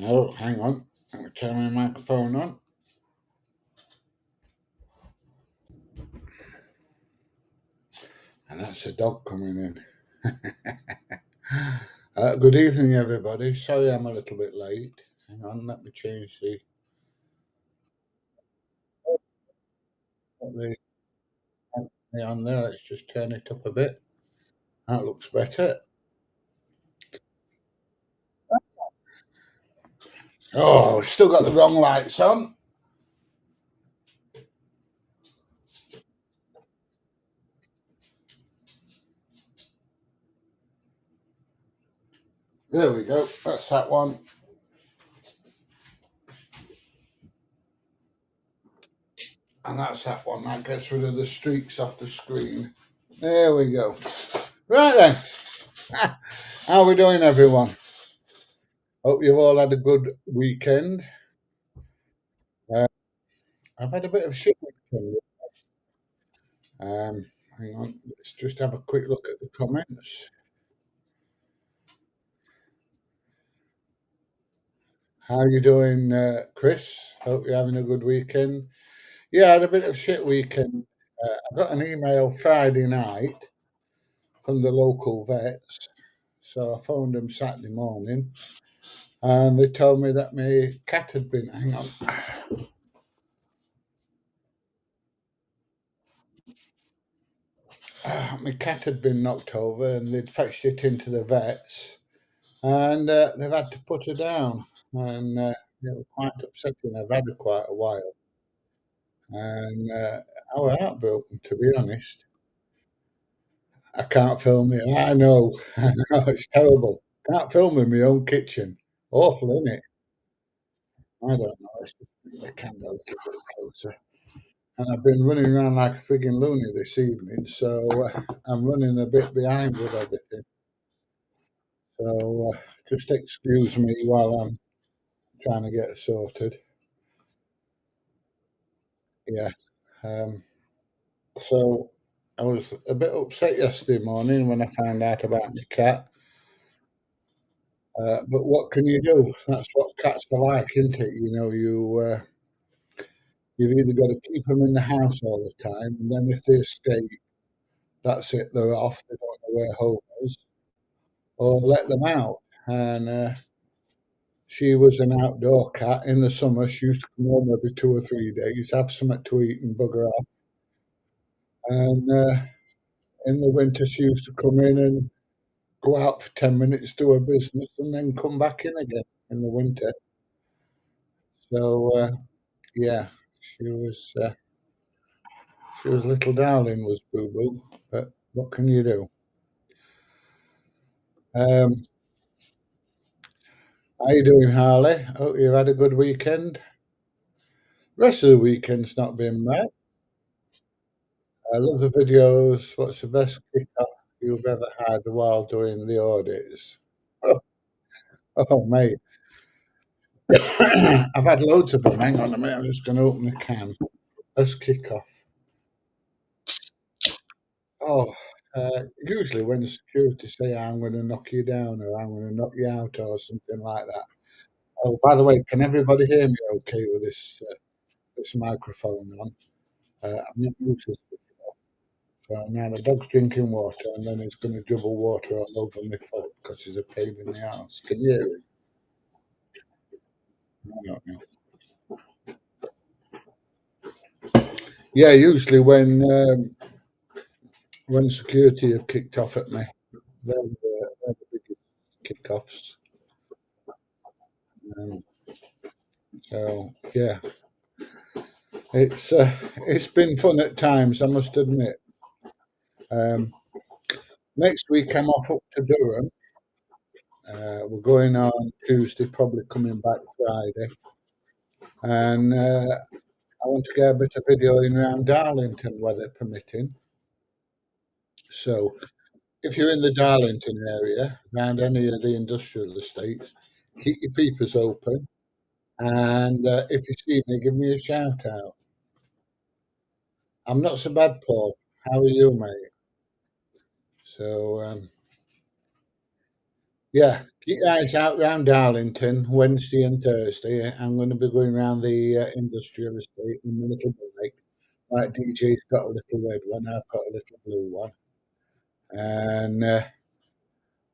Oh, hang on. Let me turn my microphone on. And that's a dog coming in. Good evening, everybody. Sorry I'm a little bit late. Hang on, let me change the on there. Let's just turn it up a bit. That looks better. Oh, we've still got the wrong lights on. There we go. That's that one. And that's that one. That gets rid of the streaks off the screen. There we go. Right then. How are we doing, everyone? Hope you've all had a good weekend. Uh, I've had a bit of a shit weekend. Hang on, let's just have a quick look at the comments. How you doing, Chris? Hope you're having a good weekend. Yeah, I had a bit of a shit weekend. I got an email Friday night from the local vets, so I phoned them Saturday morning, and they told me that my cat had been. Hang on, my cat had been knocked over, and they'd fetched it into the vets, and they've had to put her down, and it was quite upsetting. I've had her quite a while. And I was heartbroken, to be honest. I can't film it. I know, I know, it's terrible. Can't film in my own kitchen. Awful, isn't it? I don't know. It's just the candle a little bit closer. And I've been running around like a frigging loony this evening, so I'm running a bit behind with everything. So just excuse me while I'm trying to get sorted. Yeah. Um, so I was a bit upset yesterday morning when I found out about my cat. But what can you do? That's what cats are like, isn't it? You've either got to keep them in the house all the time, and then if they escape, that's it. They're off. They don't know where home is, or let them out. And she was an outdoor cat. In the summer, she used to come home every 2 or 3 days, have something to eat, and bugger off. And in the winter, she used to come in and go out for 10 minutes, do her business, and then come back in again in the winter. So yeah, she was. She was little darling, was Boo Boo, but what can you do? Um, how you doing, Harley? Hope you've had a good weekend. Rest of the weekend's not been bad. I love the videos. What's the best kick-off you've ever had while doing the audits? Oh, oh mate, I've had loads of them. Hang on a minute, I'm just going to open a can. Best kick-off. Oh, usually when the security say, I'm going to knock you down or I'm going to knock you out or something like that. Oh, by the way, can everybody hear me okay with this microphone on? I'm not used to this before. So now the dog's drinking water and then it's going to dribble water all over my foot because he's a pain in the ass. Can you hear it? I don't know. Yeah, usually when security have kicked off at me, they're the biggest kick-offs. Um, so yeah, it's been fun at times, I must admit. Um, Next week I'm off up to Durham. We're going on Tuesday, probably coming back Friday. And I want to get a bit of videoing around Darlington, weather permitting. So if you're in the Darlington area, around any of the industrial estates, keep your peepers open. And if you see me, give me a shout out. I'm not so bad, Paul. How are you, mate? So, yeah. Keep your eyes out round Darlington, Wednesday and Thursday. I'm going to be going round the industrial estate in the little bike. Like DJ's got a little red one, I've got a little blue one. And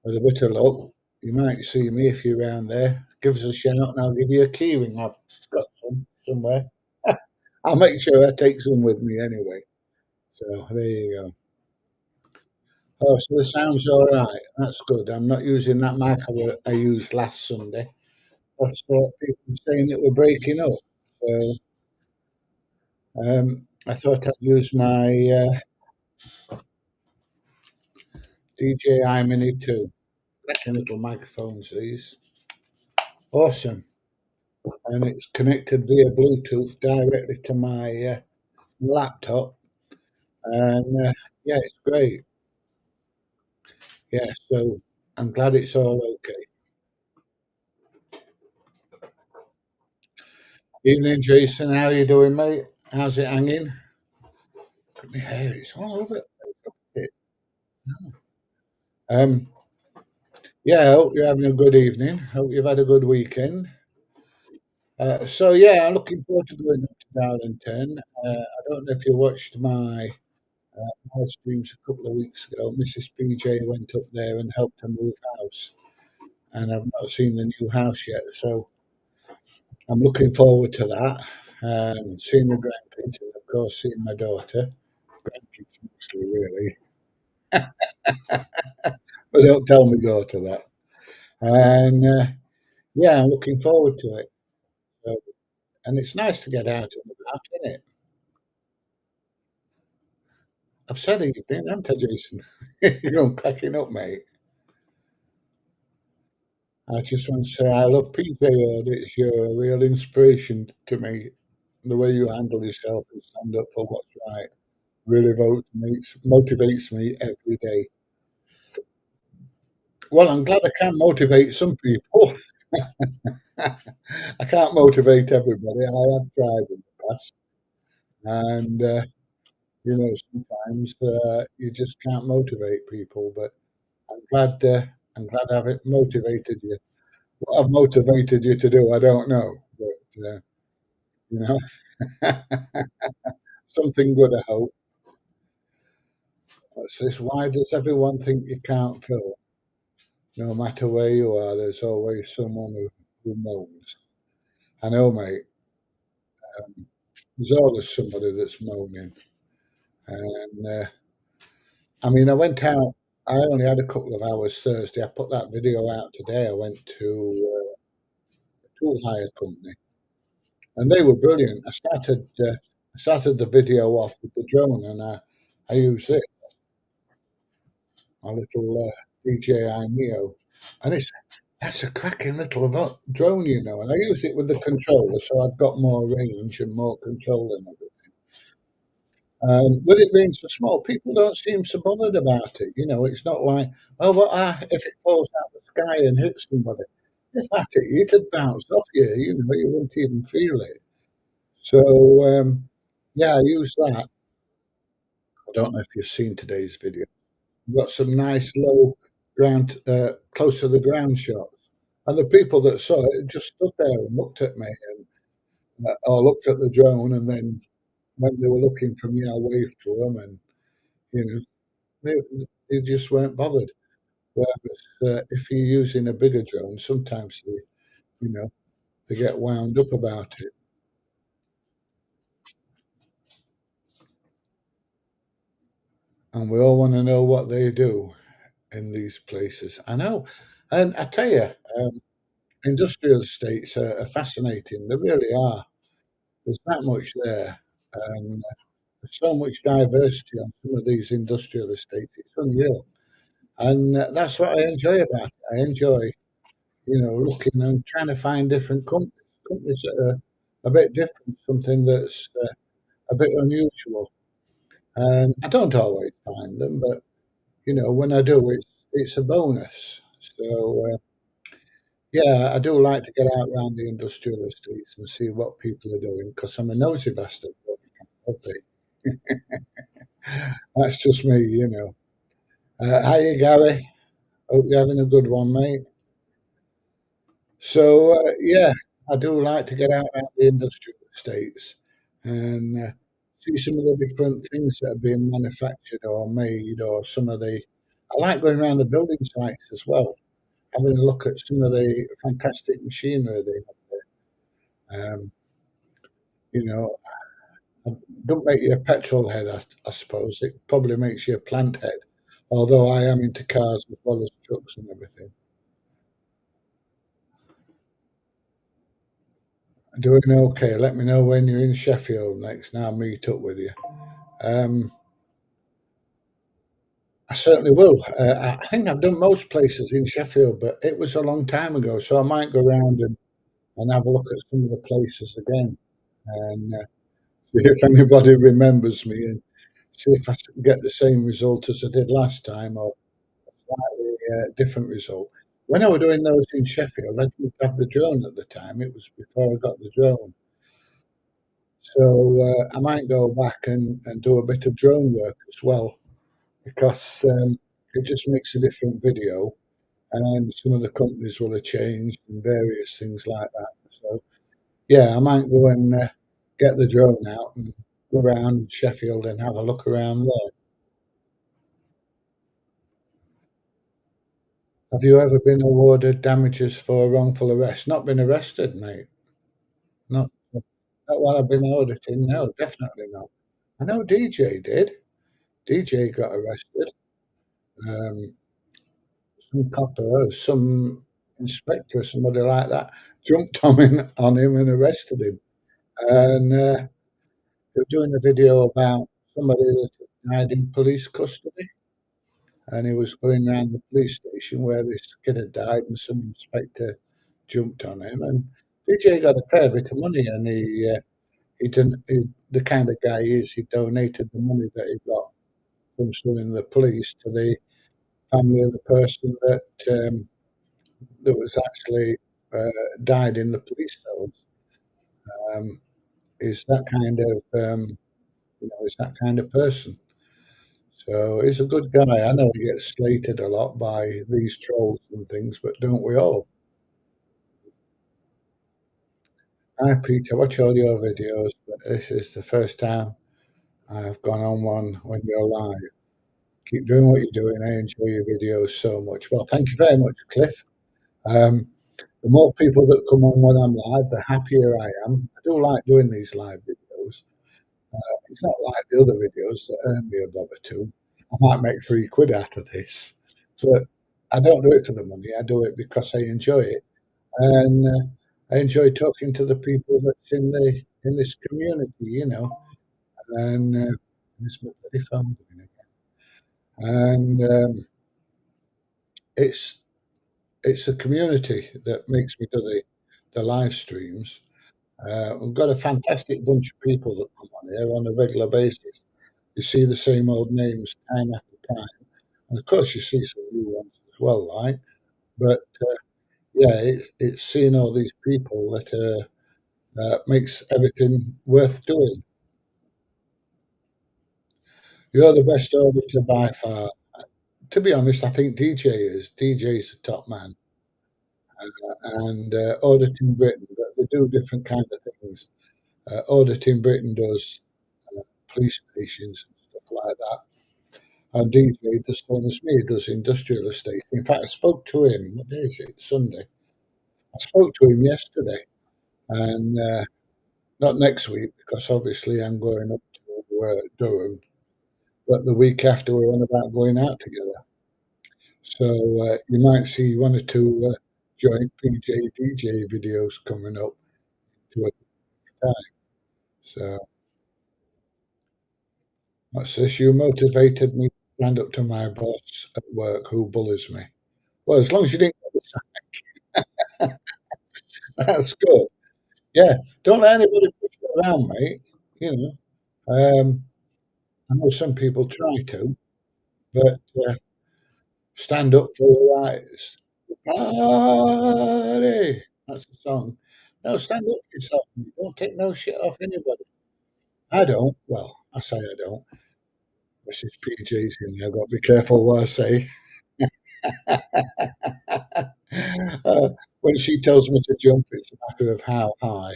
with a bit of luck, you might see me if you're around there. Give us a shout and I'll give you a keyring. I've got some somewhere. I'll make sure I take some with me anyway. So there you go. Oh, so the sound's all right. That's good. I'm not using that mic I used last Sunday. That's what people were saying that we're breaking up. So I thought I'd use my DJI Mini 2. That's a little microphones, these. Awesome. And it's connected via Bluetooth directly to my laptop. And yeah, it's great. Yeah, so I'm glad it's all okay. Evening, Jason. How you doing, mate? How's it hanging? Look at my hair. It's all over it. Um, yeah, I hope you're having a good evening. Hope you've had a good weekend. So yeah, I'm looking forward to going up to Darlington. I don't know if you watched my live streams a couple of weeks ago. Mrs. PJ went up there and helped her move house, and I've not seen the new house yet. So I'm looking forward to that. Seeing the grandkids, and of course, seeing my daughter. Grandkids mostly, really, but don't tell my daughter that. And yeah, I'm looking forward to it. So, and it's nice to get out and about, isn't it? I've said evening, haven't I, Jason? You're cracking up, mate. I just want to say I love PJ Audits. You're a real inspiration to me. The way you handle yourself and stand up for what's right really motivates me every day. Well, I'm glad I can motivate some people. I can't motivate everybody. I have tried in the past, and sometimes you just can't motivate people. But I'm glad. I'm glad I've motivated you. What I've motivated you to do, I don't know, but you know, something good. I hope. What's this? Why does everyone think you can't fill? No matter where you are, there's always someone who moans. I know, mate. There's always somebody that's moaning. And I mean, I went out. I only had a couple of hours Thursday. I put that video out today. I went to a tool hire company, and they were brilliant. I started the video off with the drone, and I used it, my little DJI Neo, and that's a cracking little drone, and I used it with the controller, so I've got more range and more control and everything. With it being so small, people don't seem so bothered about it. It's not like, oh, what if it falls out of the sky and hits somebody? If that it, it'd bounce off you. You wouldn't even feel it. So yeah, I use that. I don't know if you've seen today's video. We've got some nice low ground, close to the ground shots. And the people that saw it just stood there and looked at me or looked at the drone. And then when they were looking for me, I waved to them and, you know, they just weren't bothered. Whereas if you're using a bigger drone, sometimes you know, they get wound up about it. And we all want to know what they do in these places. I know. And I tell you, industrial estates are fascinating. They really are. There's that much there. And there's so much diversity on some of these industrial estates. It's unreal. And that's what I enjoy about it. I enjoy, looking and trying to find different companies that are a bit different, something that's a bit unusual. And I don't always find them, but when I do, it's a bonus. So yeah, I do like to get out around the industrial estates and see what people are doing because I'm a nosy bastard. Okay, that's just me. Hiya, Gary. Hope you're having a good one, mate. So, yeah, I do like to get out the industrial estates and see some of the different things that are being manufactured or made, or some of the. I like going around the building sites as well, having a look at some of the fantastic machinery they have there. You know, don't make you a petrol head, I suppose. It probably makes you a plant head, although I am into cars as well as trucks and everything. Doing okay. Let me know when you're in Sheffield next, and I'll meet up with you. Um, I certainly will. I think I've done most places in Sheffield, but it was a long time ago, so I might go around and have a look at some of the places again and see if anybody remembers me and see if I get the same result as I did last time or slightly different result. When I was doing those in Sheffield, I didn't have the drone at the time. It was before I got the drone. So I might go back and do a bit of drone work as well because it just makes a different video and some of the companies will have changed and various things like that. So yeah, I might go and get the drone out and go around Sheffield and have a look around there. Have you ever been awarded damages for wrongful arrest? Not been arrested, mate. Not while I've been auditing. No, definitely not. I know DJ did. DJ got arrested. Um, some copper, or some inspector, or somebody like that, jumped on him and arrested him. And they were doing a video about somebody that died in police custody, and he was going around the police station where this kid had died, and some inspector jumped on him, and DJ got a fair bit of money, and he didn't. The kind of guy he is, he donated the money that he got from suing the police to the family of the person that was actually died in the police cells. Um, is that kind of is that kind of person. So he's a good guy. I know he gets slated a lot by these trolls and things, but don't we all? Hi, Peter. I watch all your videos, but this is the first time I've gone on one when you're live. Keep doing what you're doing. I enjoy your videos so much. Well, thank you very much, Cliff. Um, the more people that come on when I'm live, the happier I am. I do like doing these live videos. It's not like the other videos that earn me a bob or two. I might make 3 quid out of this, but I don't do it for the money. I do it because I enjoy it, and I enjoy talking to the people that's in this community. And it's my bloody phone doing again. And it's it's a community that makes me do the live streams. We've got a fantastic bunch of people that come on here on a regular basis. You see the same old names time after time. And of course, you see some new ones as well, like. But yeah, it's seeing all these people that makes everything worth doing. You're the best auditor by far. To be honest, I think DJ is. DJ's the top man. And Auditing Britain, but they do different kind of things. Auditing Britain does police stations and stuff like that. And DJ does same as me, he does industrial estate. In fact, I spoke to him, what day is it? Sunday. I spoke to him yesterday, and not next week because obviously I'm going up to Durham, but the week after we're on about going out together. So you might see one or two joint PJ DJ videos coming up to a time. So what's this? You motivated me to stand up to my boss at work who bullies me. Well, as long as you didn't, that's good. Yeah, don't let anybody push you around, mate. You um, I know some people try to, but stand up for your rights. Party! That's the song. No, stand up for yourself. Mate. Don't take no shit off anybody. I don't. Well, I say I don't. This is PG's in there. I've got to be careful what I say. uh, when she tells me to jump, it's a matter of how high.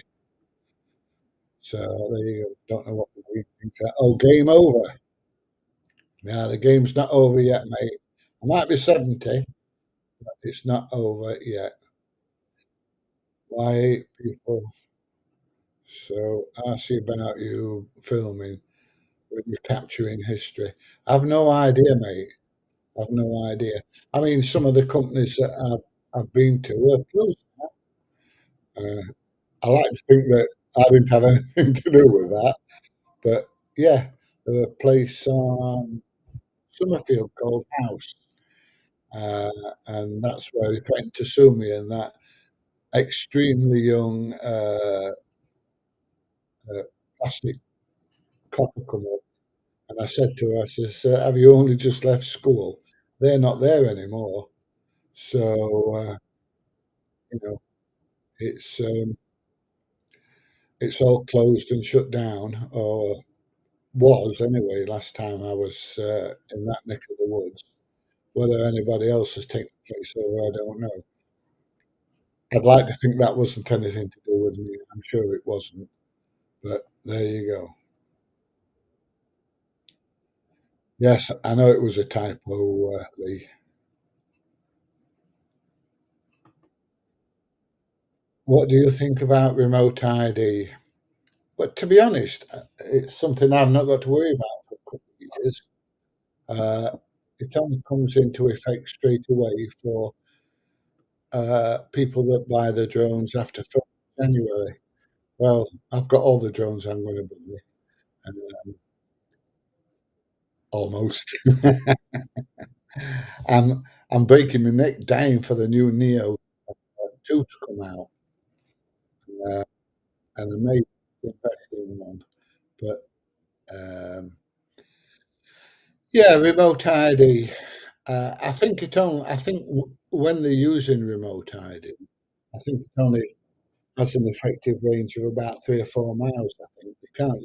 So there you go. Don't know what the green thinks. Oh, game over. Now the game's not over yet, mate. I might be 70, but it's not over yet. Why people so ask you about you filming when you're capturing history? I've no idea, mate. I've no idea. I mean, some of the companies that I've been to were closed. Uh, I like to think that I didn't have anything to do with that, but yeah, there was a place on Summerfield called House, uh, and that's where he threatened to sue me, and that extremely young uh, plastic copper come up. And I said to her, I says, "Have you only just left school? They're not there anymore." So you know, it's um, it's all closed and shut down, or was anyway. Last time I was in that neck of the woods. Whether anybody else has taken the place over, I don't know. I'd like to think that wasn't anything to do with me. I'm sure it wasn't, but there you go. Yes, I know it was a typo, Lee. What do you think about remote ID? But to be honest, it's something I've not got to worry about for a couple of years. Uh, it only comes into effect straight away for people that buy the drones after 1st January. Well, I've got all the drones I'm going to buy, and almost. I'm breaking my neck dying for the new Neo 2 to come out, uh, and I may invest in one. But yeah, remote ID. I think when they're using remote ID, I think it only has an effective range of about 3 or 4 miles. I think you can't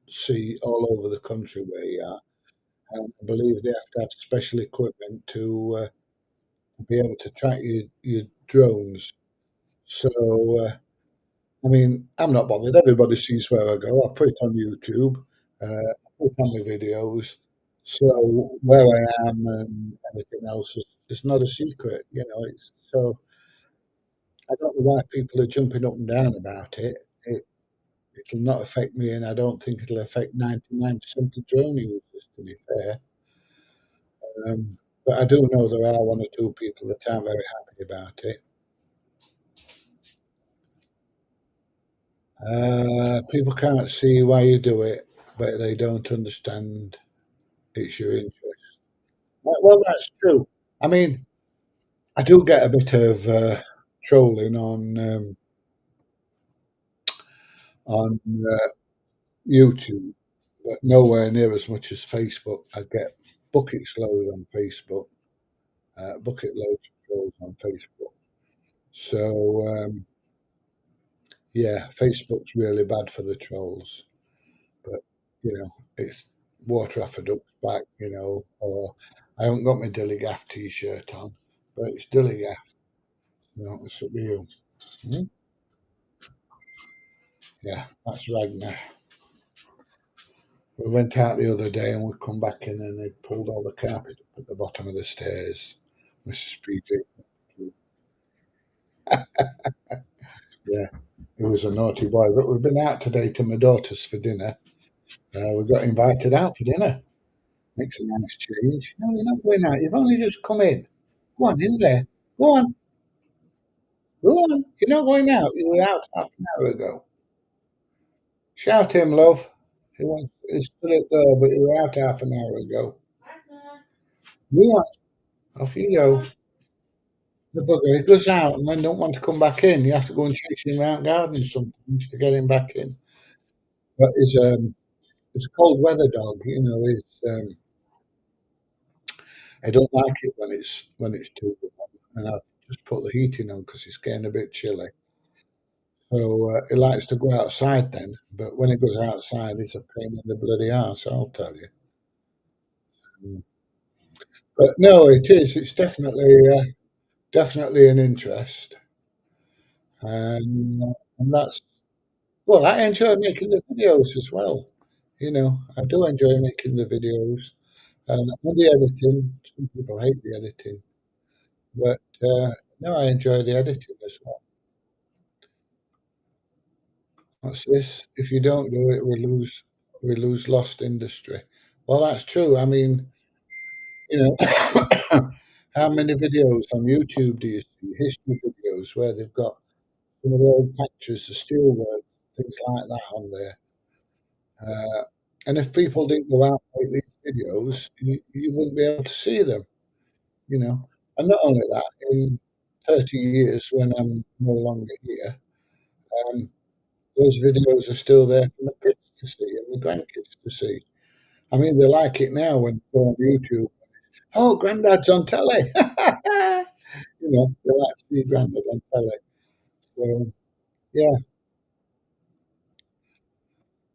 see all over the country where you are. And I believe they have to have special equipment to be able to track your drones. So, I mean, I'm not bothered. Everybody sees where I go. I put it on YouTube. I put it on the videos. So where I am and everything else is not a secret. So I don't know why people are jumping up and down about it. It'll not affect me, and I don't think it'll affect 99% of drone users, to be fair. But I do know there are one or two people that aren't very happy about it. People can't see why you do it, but they don't understand it's your interest. Well, that's true. I mean, I do get a bit of trolling on YouTube, but nowhere near as much as Facebook. I get buckets load on Facebook, bucket loads of trolls on Facebook. So yeah, Facebook's really bad for the trolls. But it's water off a duck's back. Or I haven't got my Dilly Gaff T-shirt on, but it's Dilly Gaff. It's up to you. Hmm? Yeah, that's Ragnar. We went out the other day and we come back in and they pulled all the carpet up at the bottom of the stairs. Mrs. PJ. Yeah, he was a naughty boy. But we've been out today to my daughter's for dinner. We got invited out for dinner. Makes a nice change. No, you're not going out. You've only just come in. Go on, in there. Go on. Go on. You're not going out. You were out half an hour ago. Shout him, love. He's still at the door, but you were out half an hour ago. Go on. Off you go. The bugger, he goes out and then don't want to come back in. You have to go and chase him around gardens sometimes to get him back in. But he's a cold weather dog. I don't like it when it's too warm, and I've just put the heating on because it's getting a bit chilly. So he likes to go outside then, but when he goes outside, it's a pain in the bloody arse. I'll tell you. Mm. But no, it is. It's definitely an interest. and that's well, I enjoy making the videos as well. I do enjoy making the videos, and the editing. Some people hate the editing, but, no, I enjoy the editing as well. What's this? If you don't do it, we lose lost industry. Well, that's true. I mean, you know, how many videos on YouTube do you see, history videos where they've got some of the old factories, the steelwork, things like that on there? Uh, and if people didn't go out and make these videos, you wouldn't be able to see them, you know. And not only that, in 30 years when I'm no longer here, um, those videos are still there for the kids to see and the grandkids to see. I mean, they like it now when they go on YouTube. Oh, Grandad's on telly. They like to see Grandad on telly. So, yeah,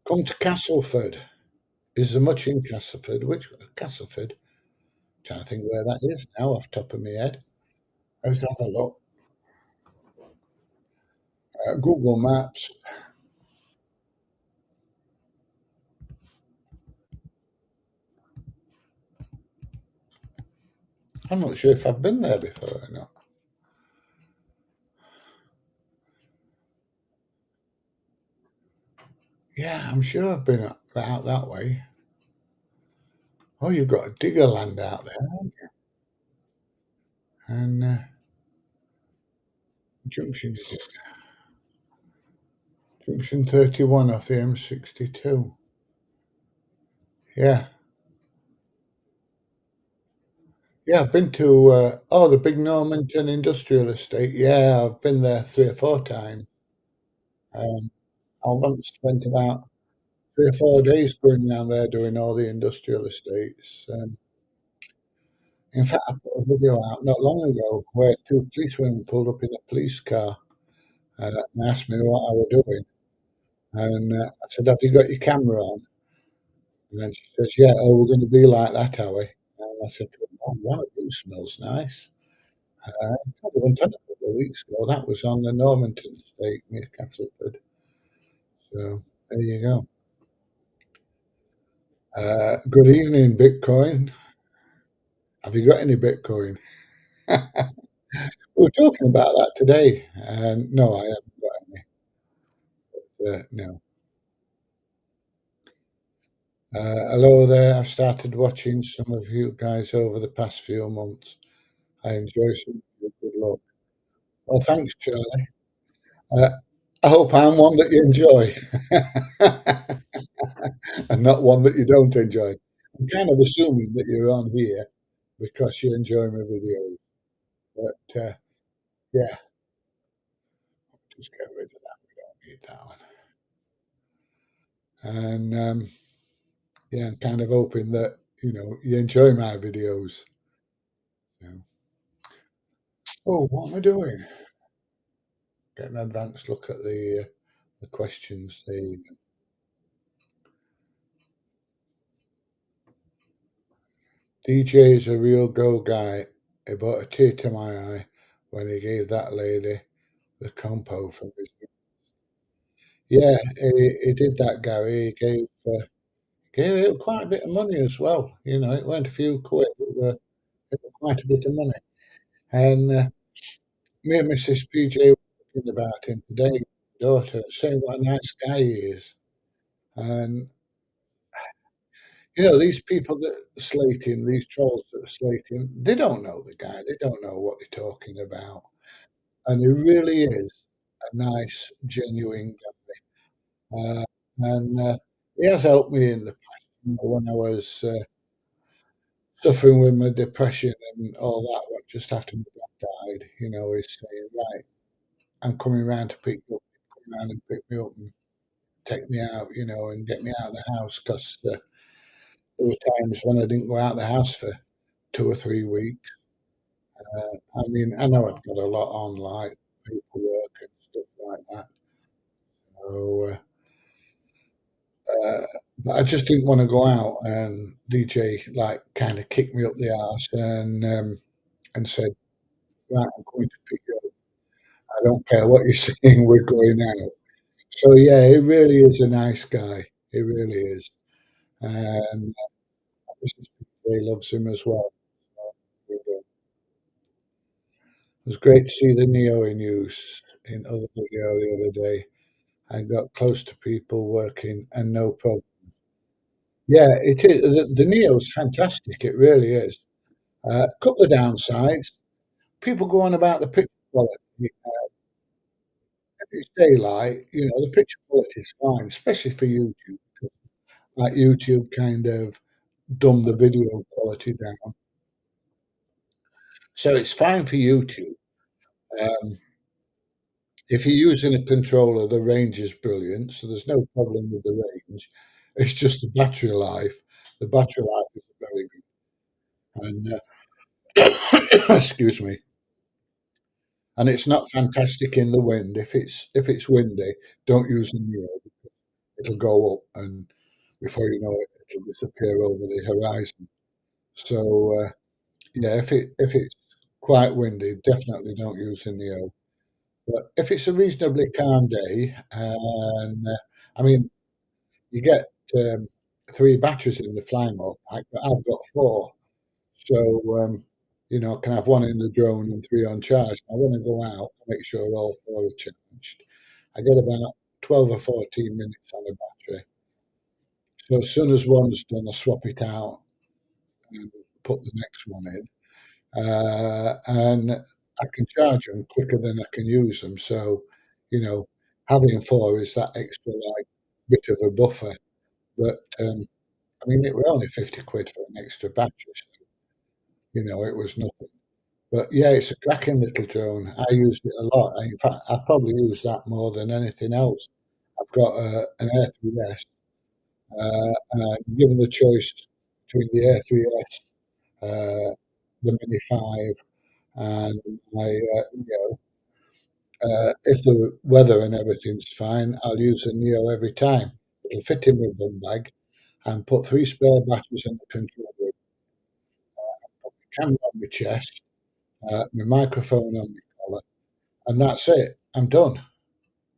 come to Castleford. Is there much in Castleford? Which Castleford? Trying to think where that is now off the top of my head. Let's have a look. Google Maps. I'm not sure if I've been there before or not. Yeah, I'm sure I've been out that way. Oh, you've got a digger land out there, haven't you? And junction is it? Junction 31 off the M62. Yeah, yeah. I've been to the Big Normanton Industrial Estate. Yeah, I've been there 3 or 4 times. Um, I once spent about 3 or 4 days going around there doing all the industrial estates. In fact, I put a video out not long ago where two policemen pulled up in a police car and asked me what I was doing. And I said, "Have you got your camera on?" And then she says, "Yeah, oh, we're going to be like that, are we?" And I said, "Oh, one of you smells nice." Probably went on a couple of weeks ago. That was on the Normanton estate near Castleford. So there you go. Good evening, Bitcoin. Have you got any Bitcoin? We were talking about that today, and no, I haven't got any. No. Hello there. I've started watching some of you guys over the past few months. I enjoy some of your good luck. Well, thanks, Charlie. Uh, I hope I'm one that you enjoy and not one that you don't enjoy. I'm kind of assuming that you're on here because you enjoy my videos. But yeah, just get rid of that. We don't need that one. And yeah, I'm kind of hoping that you enjoy my videos. So. Oh, what am I doing? Get an advanced look at the questions. The DJ is a real go guy. He brought a tear to my eye when he gave that lady the compo from his. Yeah, he did that, Gary. Gave it quite a bit of money as well. It weren't a few quid. It were quite a bit of money. And me and Mrs. PJ were talking about him today, daughter, saying what a nice guy he is. And these people that are slating, these trolls that are slating, they don't know the guy. They don't know what they're talking about. And he really is a nice, genuine guy. And he has helped me in the past when I was suffering with my depression and all that, just after my dad died. He's saying, right, I'm coming round to pick you up, come round and pick me up and take me out, and get me out of the house because there were times when I didn't go out of the house for 2 or 3 weeks. I mean, I know I've got a lot on, like paperwork and stuff like that. So, but I just didn't want to go out, and DJ like kind of kicked me up the arse and said, "Right, I'm going to pick you up." I don't care what you're saying, we're going out. So yeah, he really is a nice guy. He really is. And Mrs. P loves him as well. So, it was great to see the Neo in use in other video the other day. I got close to people working and no problem. Yeah, it is. The Neo's fantastic. It really is. Couple of downsides. People go on about the picture quality. If it's daylight, the picture quality is fine, especially for YouTube. Like YouTube kind of dumb the video quality down. So it's fine for YouTube. Um, if you're using a controller, the range is brilliant, so there's no problem with the range. It's just the battery life. The battery life is very good. And excuse me. And it's not fantastic in the wind. If it's windy, don't use the Neo. It'll go up, and before you know it, it'll disappear over the horizon. So yeah, if it's quite windy, definitely don't use the Neo. But if it's a reasonably calm day, and I mean, you get um, three batteries in the fly mode pack, but I've got four, so I can have one in the drone and three on charge. I want to go out, make sure all four are charged. I get about 12 or 14 minutes on the battery. So as soon as one's done, I swap it out and put the next one in. And I can charge them quicker than I can use them. So, you know, having four is that extra like bit of a buffer. But I mean, it was only 50 quid for an extra battery. So, it was nothing. But yeah, it's a cracking little drone. I used it a lot. In fact, I probably use that more than anything else. I've got an Air 3S. And given the choice between the Air 3S, the Mini 5, and my Neo, if the weather and everything's fine, I'll use a Neo every time. It'll fit in my bum bag and put three spare batteries in the controller, camera on my chest, my microphone on my collar, and that's it. I'm done.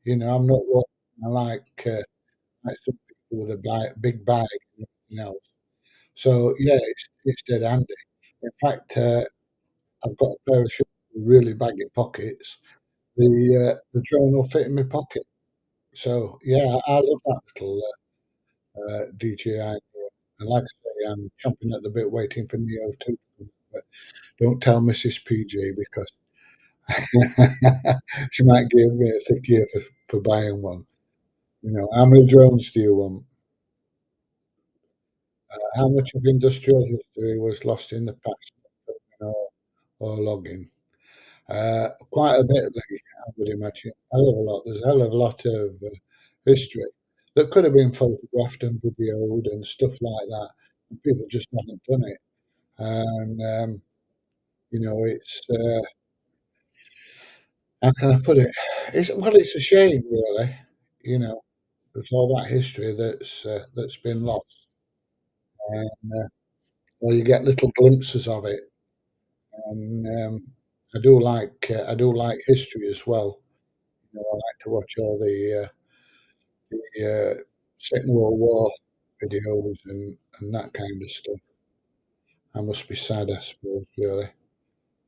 I'm not walking like some people with a big bag and everything else. So yeah, it's dead handy. In fact, I've got a pair of shoes with really baggy pockets. The drone will fit in my pocket. So yeah, I love that little DJI. And like I say, I'm chomping at the bit waiting for Neo 2. But don't tell Mrs. PG because she might give me a thick ear for buying one. How many drones do you want? How much of industrial history was lost in the past, or logging? Quite a bit, I would imagine. A hell of a lot. There's a hell of a lot of history that could have been photographed and videoed and stuff like that. And people just haven't done it. And, it's, how can I put it? It's a shame, really. You know, there's all that history that's been lost. And, well, you get little glimpses of it. And I do like history as well. I like to watch all the Second World War videos and that kind of stuff. I must be sad, I suppose, really.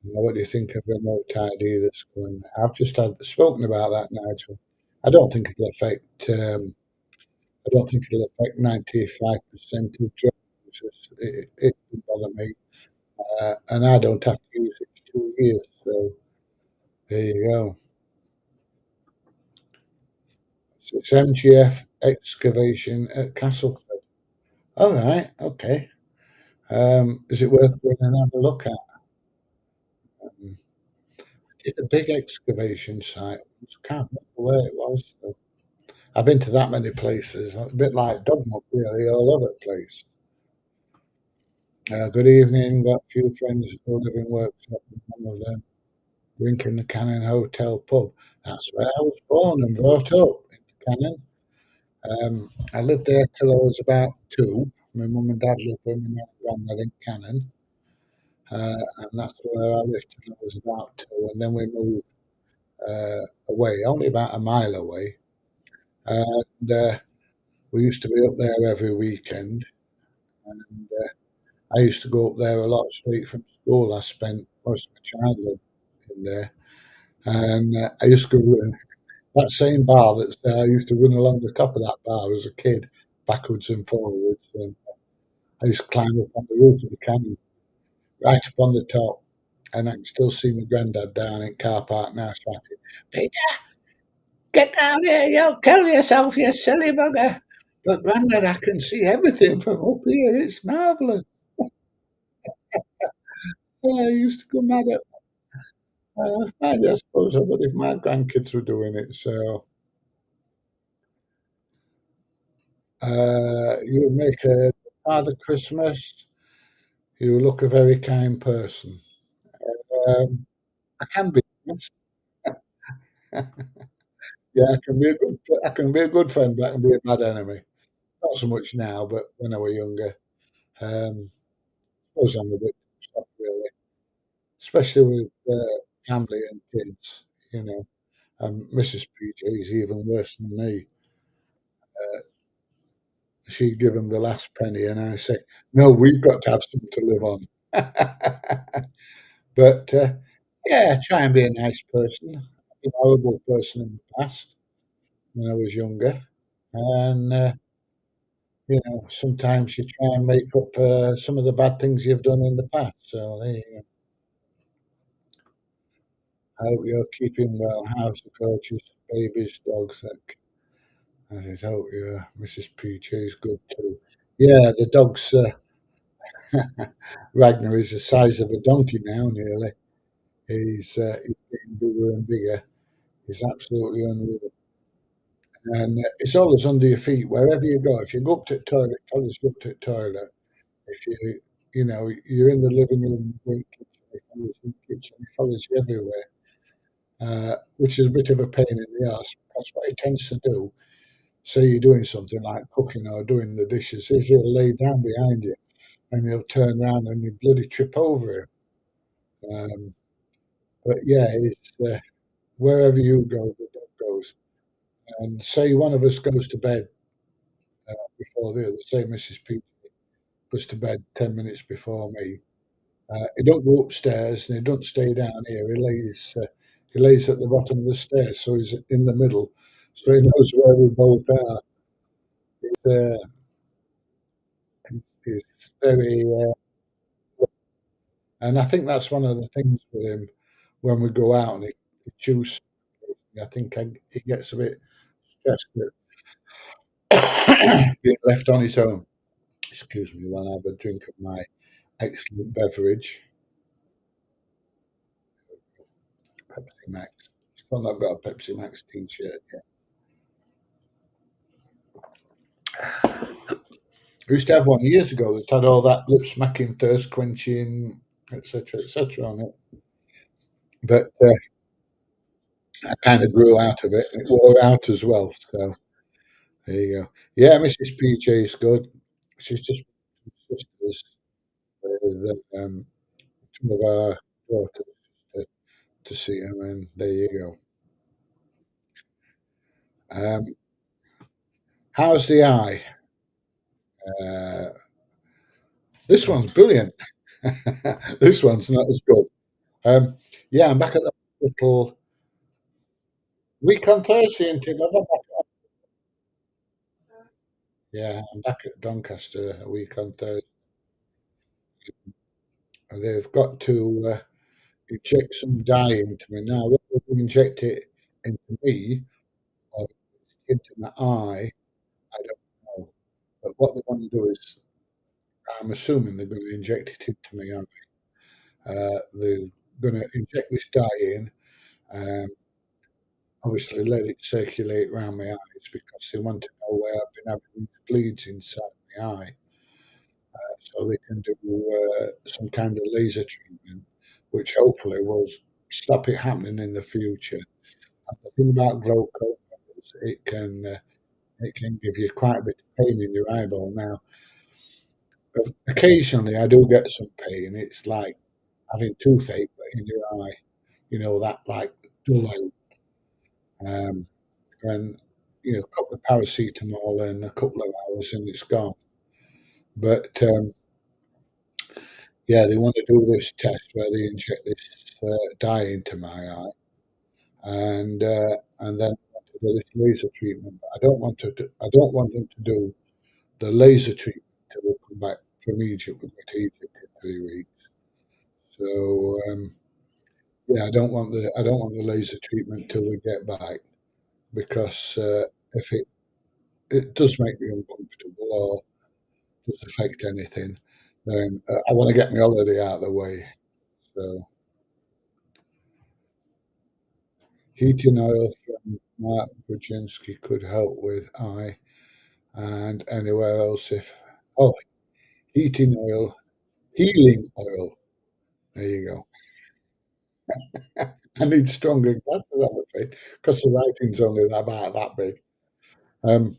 What do you think of remote ID that's going there? I've just had spoken about that, Nigel. I don't think it'll affect. I don't think it'll affect 95% of jobs. It doesn't bother me, and I don't have to use it for 2 years. So there you go. So it's MGF excavation at Castleford. All right, okay. Is it worth going and have a look at? Um, it's a big excavation site. I can't remember where it was. So I've been to that many places. A bit like Dogma, really, all over the place. Good evening. Got a few friends who live in workshop. One of them drinking the Cannon Hotel pub. That's where I was born and brought up in Cannon. I lived there till I was about two. My mum and dad lived with me and granddad in Cannon. And that's where I lived till I was about two. And then we moved away, only about a mile away, and we used to be up there every weekend. And I used to go up there a lot straight from school. I spent most of my childhood in there, and I used to go that same bar that's there. I used to run along the top of that bar as a kid, backwards and forwards, and I used to climb up on the roof of the cannon, right up on the top, and I can still see my granddad down in car park now shouting, "Peter, get down here, you'll kill yourself, you silly bugger." But granddad, I can see everything from up here. It's marvellous. Yeah, I used to go mad at I suppose I would if my grandkids were doing it. So you would make a Father Christmas. You look a very kind person. Um, I can be, yes. Yeah, I can be a good friend, but I can be a bad enemy. Not so much now, but when I were younger, I suppose I'm a bit soft, really, especially with family and kids. You know, Mrs. PJ is even worse than me. She'd give him the last penny, and I say, "No, we've got to have something to live on." But yeah, try and be a nice person. I've been a horrible person in the past when I was younger, and sometimes you try and make up for some of the bad things you've done in the past. So there you go. I hope you're keeping well. How's the coaches, babies, dogs? I just hope your Mrs. PJ is good too. Yeah, the dog's Ragnar is the size of a donkey now, nearly. He's getting bigger and bigger. He's absolutely unreal. And it's always under your feet wherever you go. If you go up to the toilet, follows you up to the toilet. If you're in the living room, going to the kitchen, he follows you in the kitchen. He follows you everywhere, which is a bit of a pain in the ass. That's what he tends to do. Say you're doing something like cooking or doing the dishes, is he'll lay down behind you and he'll turn around and you bloody trip over him. Um, but yeah, it's wherever you go, the dog goes. And say one of us goes to bed before the other, say Mrs. P goes to bed 10 minutes before me. He don't go upstairs and he don't stay down here. He lays at the bottom of the stairs, so he's in the middle, so he knows where we both are. Uh, he's very, and I think that's one of the things with him when we go out and he chews. I think he gets a bit stressed at being left on his own. Excuse me while I have a drink of my excellent beverage, Pepsi Max. Still not got a Pepsi Max t-shirt yet. I used to have one years ago that had all that lip smacking, thirst quenching, etc., on it. But I kind of grew out of it. It wore out as well. So there you go. Yeah, Mrs. PJ is good. She's just sisters with two of our daughters to, to see them, and there you go. Um, how's the eye? Uh, this one's brilliant. This one's not as good. Um, yeah, I'm back at the hospital week on Thursday until November. Yeah, I'm back at Doncaster a week on Thursday. And they've got to inject some dye into me now. Whether they inject it into me or into my eye, I don't know. But what they want to do is, I'm assuming they're going to inject it into my eye. They're going to inject this dye in, um, obviously let it circulate around my eyes because they want to know where I've been having these bleeds inside my eye. So they can do some kind of laser treatment, which hopefully will stop it happening in the future. And the thing about glaucoma is it can give you quite a bit of pain in your eyeball. Now, occasionally I do get some pain. It's like having toothache but in your eye. You know that like dull ache. Um, and a couple of paracetamol in a couple of hours, and it's gone. But yeah, they want to do this test where they inject this dye into my eye, and then they want to do this laser treatment. But I don't want to. I don't want them to do the laser treatment till we come back from Egypt. We go to Egypt in 3 weeks. So yeah, I don't want the laser treatment till we get back because if it does make me uncomfortable or does affect anything, then I want to get my holiday out of the way. So heating oil from Mark Brzezinski could help with eye and anywhere else if oh heating oil, healing oil. There you go. I need stronger glasses, I'm afraid, because the writing's only about that big. Um,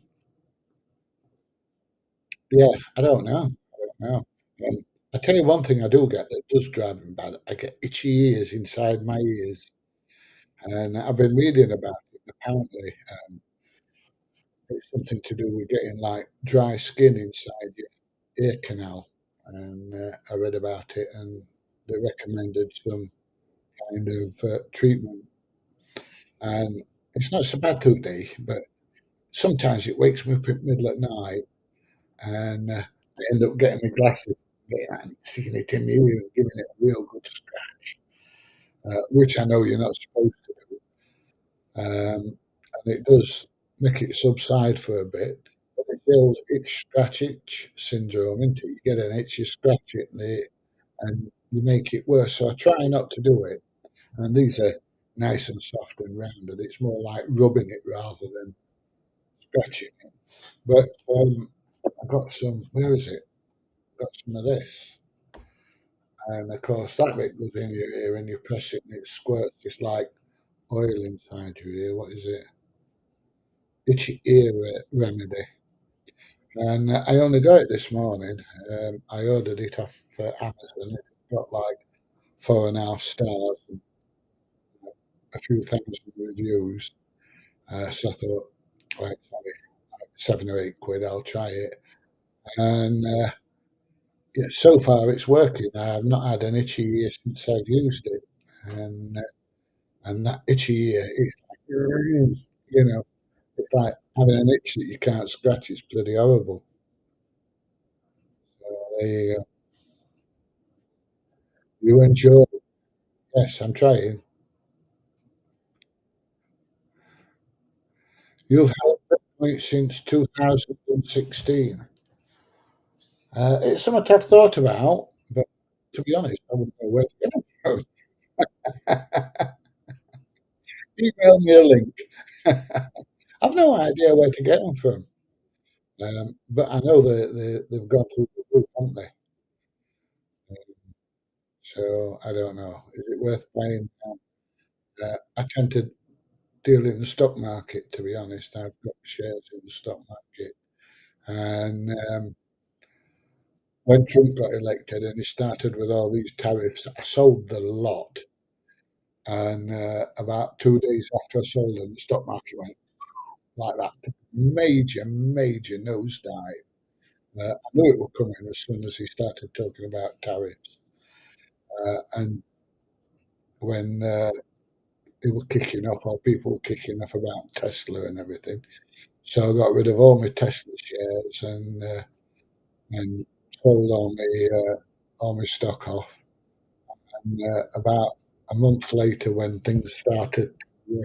yeah, I don't know. I don't know. I tell you one thing I do get that does drive me bad. I get itchy ears inside my ears, and I've been reading about it. Apparently, it's something to do with getting like dry skin inside your ear canal. And I read about it, and they recommended some kind of treatment. And it's not so bad today, but sometimes it wakes me up in the middle of the night, and I end up getting my glasses, and sticking it in my ear and giving it a real good scratch, which I know you're not supposed to do. And it does make it subside for a bit. But it's the old itch scratch itch syndrome, isn't it? You get an itch, you scratch it, and you make it worse. So I try not to do it. And these are nice and soft and rounded. It's more like rubbing it rather than scratching it. But I got some. Where is it? Got some of this. And of course, that bit goes in your ear and you press it and it squirts. It's like oil inside your ear. What is it? Itchy ear remedy. And I only got it this morning. I ordered it off Amazon. It got like 4.5 stars and a few thousand reviews. So I thought, right, sorry, 7 or 8 quid, I'll try it. And yeah, so far it's working. I have not had an itchy ear since I've used it. And that itchy ear, it's like, it's like having an itch that you can't scratch. It's bloody horrible. So there you go. You enjoy. Yes, I'm trying. You've had Bitcoin since 2016. It's something I've thought about, but to be honest, I wouldn't know where to get them from. Email me a link. I've no idea where to get them from, but I know they've gone through the roof, haven't they? So I don't know. Is it worth playing? I tend to deal in the stock market, to be honest. I've got shares in the stock market. And when Trump got elected and he started with all these tariffs, I sold the lot. And about 2 days after I sold them, the stock market went like that. Major, major nosedive. I knew it would come in as soon as he started talking about tariffs. And when they were kicking off, or people were kicking off about Tesla and everything. So I got rid of all my Tesla shares and sold all my stock off. And about a month later, when things started to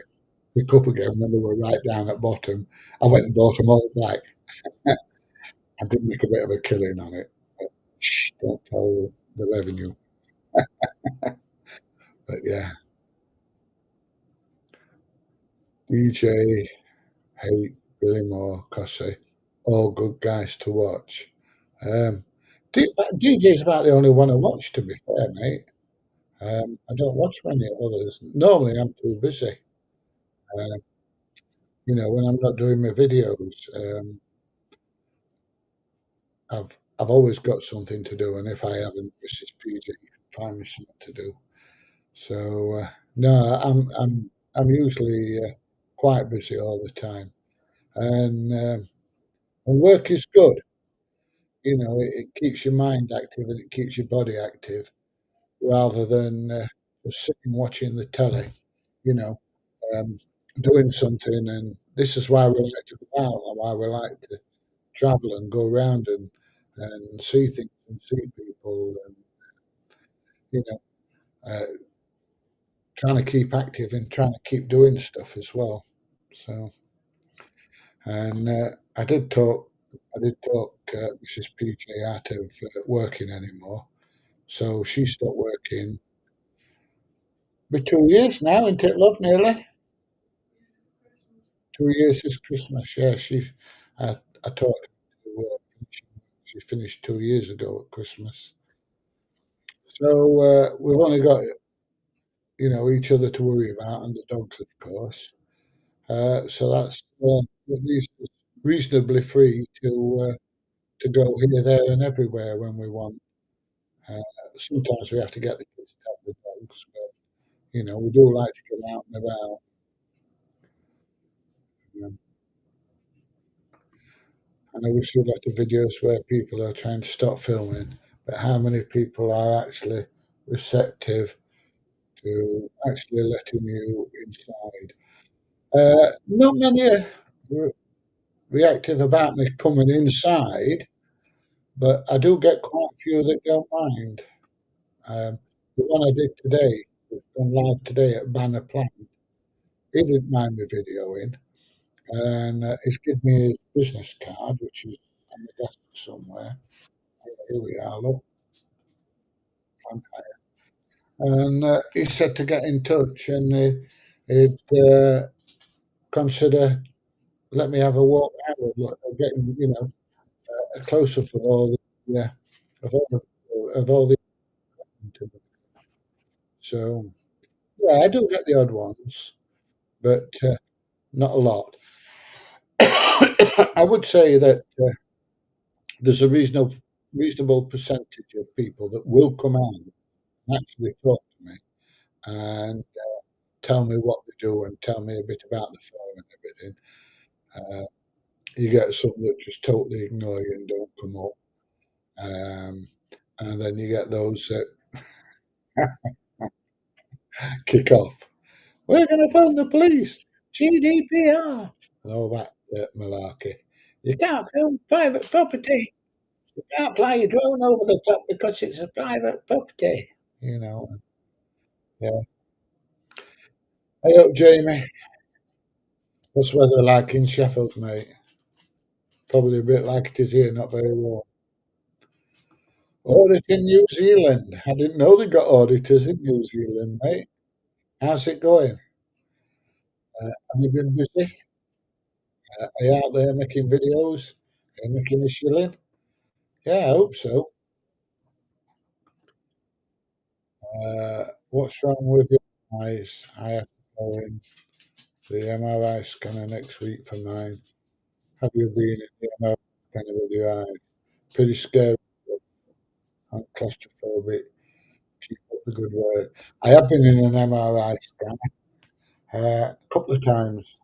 pick up again, when they were right down at bottom, I went and bought them all back. I did make a bit of a killing on it. But shh, don't tell the revenue. But yeah, DJ, Hate, Billy Moore, Cossey, all good guys to watch. Um, DJ's about the only one I watch, to be fair, mate. I don't watch many others. Normally, I'm too busy. Uh, when I'm not doing my videos, I've always got something to do, and if I haven't, Mrs. PJ can find me something to do. So no, I'm usually quite busy all the time, and and work is good. You know, it keeps your mind active and it keeps your body active rather than just sitting watching the telly. You know, um, doing something, and this is why we like to go out, and why we like to travel and go around and see things and see people, and you know, trying to keep active and trying to keep doing stuff as well. So, and I did talk Mrs. PJ out of working anymore. So she stopped working. Be 2 years now, isn't it, love? Nearly 2 years this Christmas. Yeah, I talked to she finished 2 years ago at Christmas. So we've only got each other to worry about, and the dogs, of course. So that's at least reasonably free to go here, there, and everywhere when we want. Uh, Sometimes we have to get the kids to have the dogs, but we do like to get out and about. Um, and I wish we got the videos where people are trying to stop filming, but how many people are actually receptive to actually letting you inside? Not many are reactive about me coming inside, but I do get quite a few that don't mind. Um, the one I did today, was done live today at Banner Plant, he didn't mind me videoing, and he's given me his business card, which is on the desk somewhere. Here we are, look. And he said to get in touch, and he'd consider let me have a walk out of look, getting a close up of all the yeah of all the. So yeah, I do get the odd ones, but not a lot. I would say that there's a reasonable percentage of people that will come out and actually talk to me and tell me what they do and tell me a bit about the firm and everything. Uh, you get some that just totally ignore you and don't come up, um, and then you get those that kick off. We're going to phone the police. GDPR and all that malarkey. You can't film private property. You can't fly your drone over the top because it's a private property. You know. Yeah. Hey up, Jamie. What's the weather like in Sheffield, mate? Probably a bit like it is here, not very warm. Audit in New Zealand. I didn't know they got auditors in New Zealand, mate. How's it going? Have you been busy? Are you out there making videos? Are you making a shilling? Yeah, I hope so. What's wrong with your eyes? I have to go in the MRI scanner next week for mine. Have you been in the MRI scanner with your eyes? Pretty scary. I'm claustrophobic. Keep up the good work. I have been in an MRI scanner a couple of times.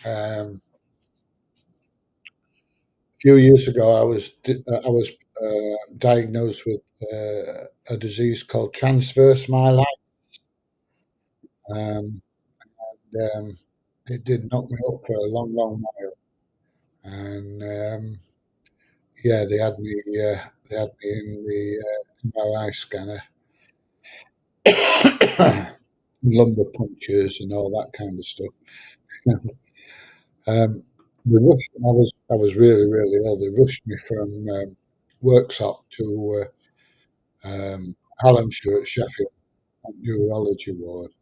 A few years ago, I was diagnosed with a disease called transverse myelitis. Um, it did knock me up for a long, long while, and yeah, they had me in the MRI scanner, lumbar punctures, and all that kind of stuff. I was really, really ill. They rushed me from Worksop to Hallamshire at Sheffield neurology ward.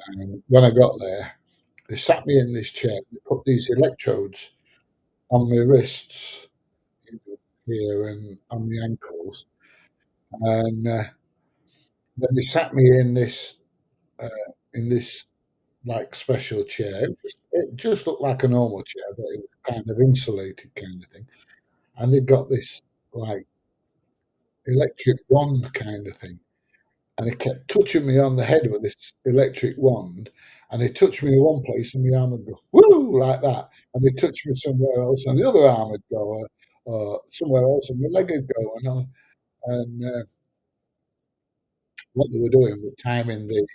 And when I got there, they sat me in this chair. They put these electrodes on my wrists, here and on my ankles, and then they sat me in this like special chair. It just looked like a normal chair, but it was kind of insulated kind of thing. And they got this like electric wand kind of thing, and he kept touching me on the head with this electric wand. And he touched me in one place, and my arm would go woo like that, and he touched me somewhere else, and the other arm would go, somewhere else, and my leg would go, and what they were doing was timing the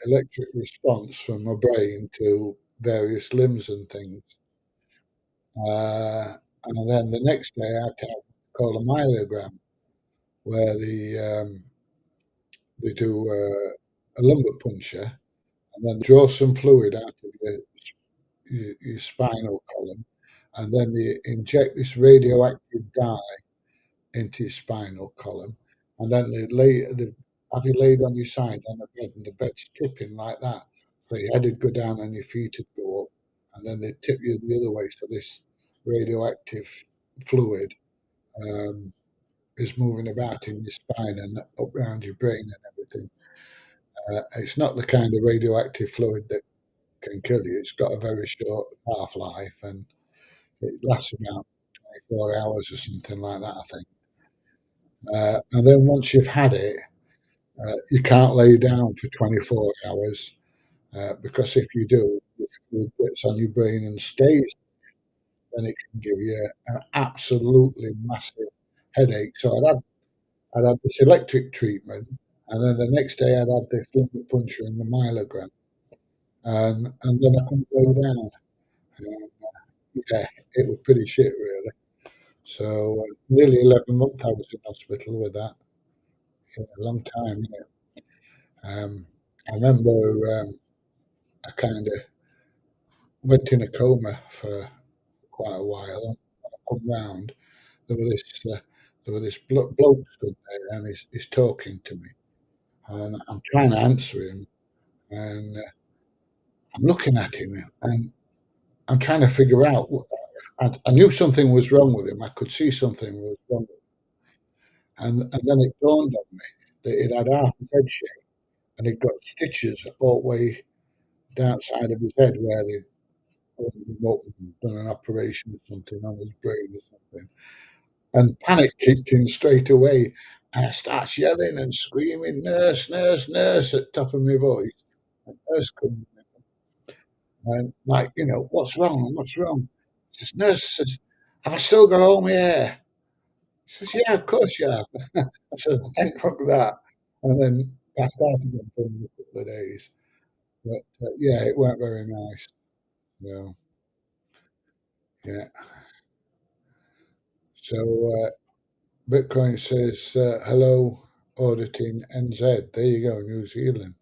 electric response from my brain to various limbs and things. Uh, and then the next day, I had to have called a myelogram, where they do a lumbar puncture, and then draw some fluid out of your spinal column, and then they inject this radioactive dye into your spinal column, and then they have you laid on your side on the bed, and the bed's tipping like that. So your head would go down and your feet would go up, and then they tip you the other way. So this radioactive fluid um, is moving about in your spine and up around your brain and everything. It's not the kind of radioactive fluid that can kill you. It's got a very short half life, and it lasts about 24 hours or something like that, I think. And then once you've had it, you can't lay down for 24 hours because if you do, the fluid gets on your brain and stays, then it can give you an absolutely massive headache. So I'd had this electric treatment, and then the next day I'd had this lumbar puncture and the myelogram, and then I couldn't lay down. Um, yeah, it was pretty shit, really. So nearly 11 months I was in hospital with that. Yeah, a long time, you know. I remember I kind of went in a coma for quite a while. And when I come round, there was this uh, bloke stood there, and he's talking to me, and I'm trying to answer him, and I'm looking at him, and I'm trying to figure out. I knew something was wrong with him. I could see something was wrong, and then it dawned on me that he'd had half his head shaved, and he'd got stitches all the way down side of his head where they opened him up and done an operation or something on his brain or something. And panic kicked in straight away. And I started yelling and screaming, nurse, nurse, nurse, at the top of my voice. And nurse comes in, and like, what's wrong? What's wrong? Says, nurse says, have I still got all my hair? Says, yeah, of course you have. I said, thank fuck that. And then passed out again for a couple of days. But yeah, it weren't very nice. No, yeah. So Bitcoin says, hello, auditing NZ. There you go, New Zealand.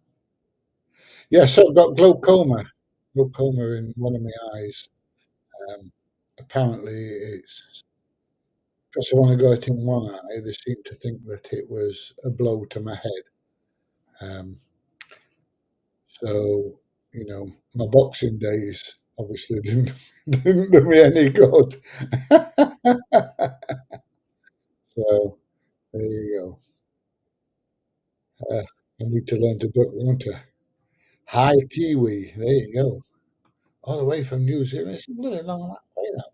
Yeah, so I've got glaucoma in one of my eyes. Um, Apparently, it's because I want to go it in one eye. They seem to think that it was a blow to my head. Um, so, my boxing days obviously didn't do me any good. So, there you go. I need to learn to duck, don't I? Hi, Kiwi. There you go. All the way from New Zealand. It's a really long way, that.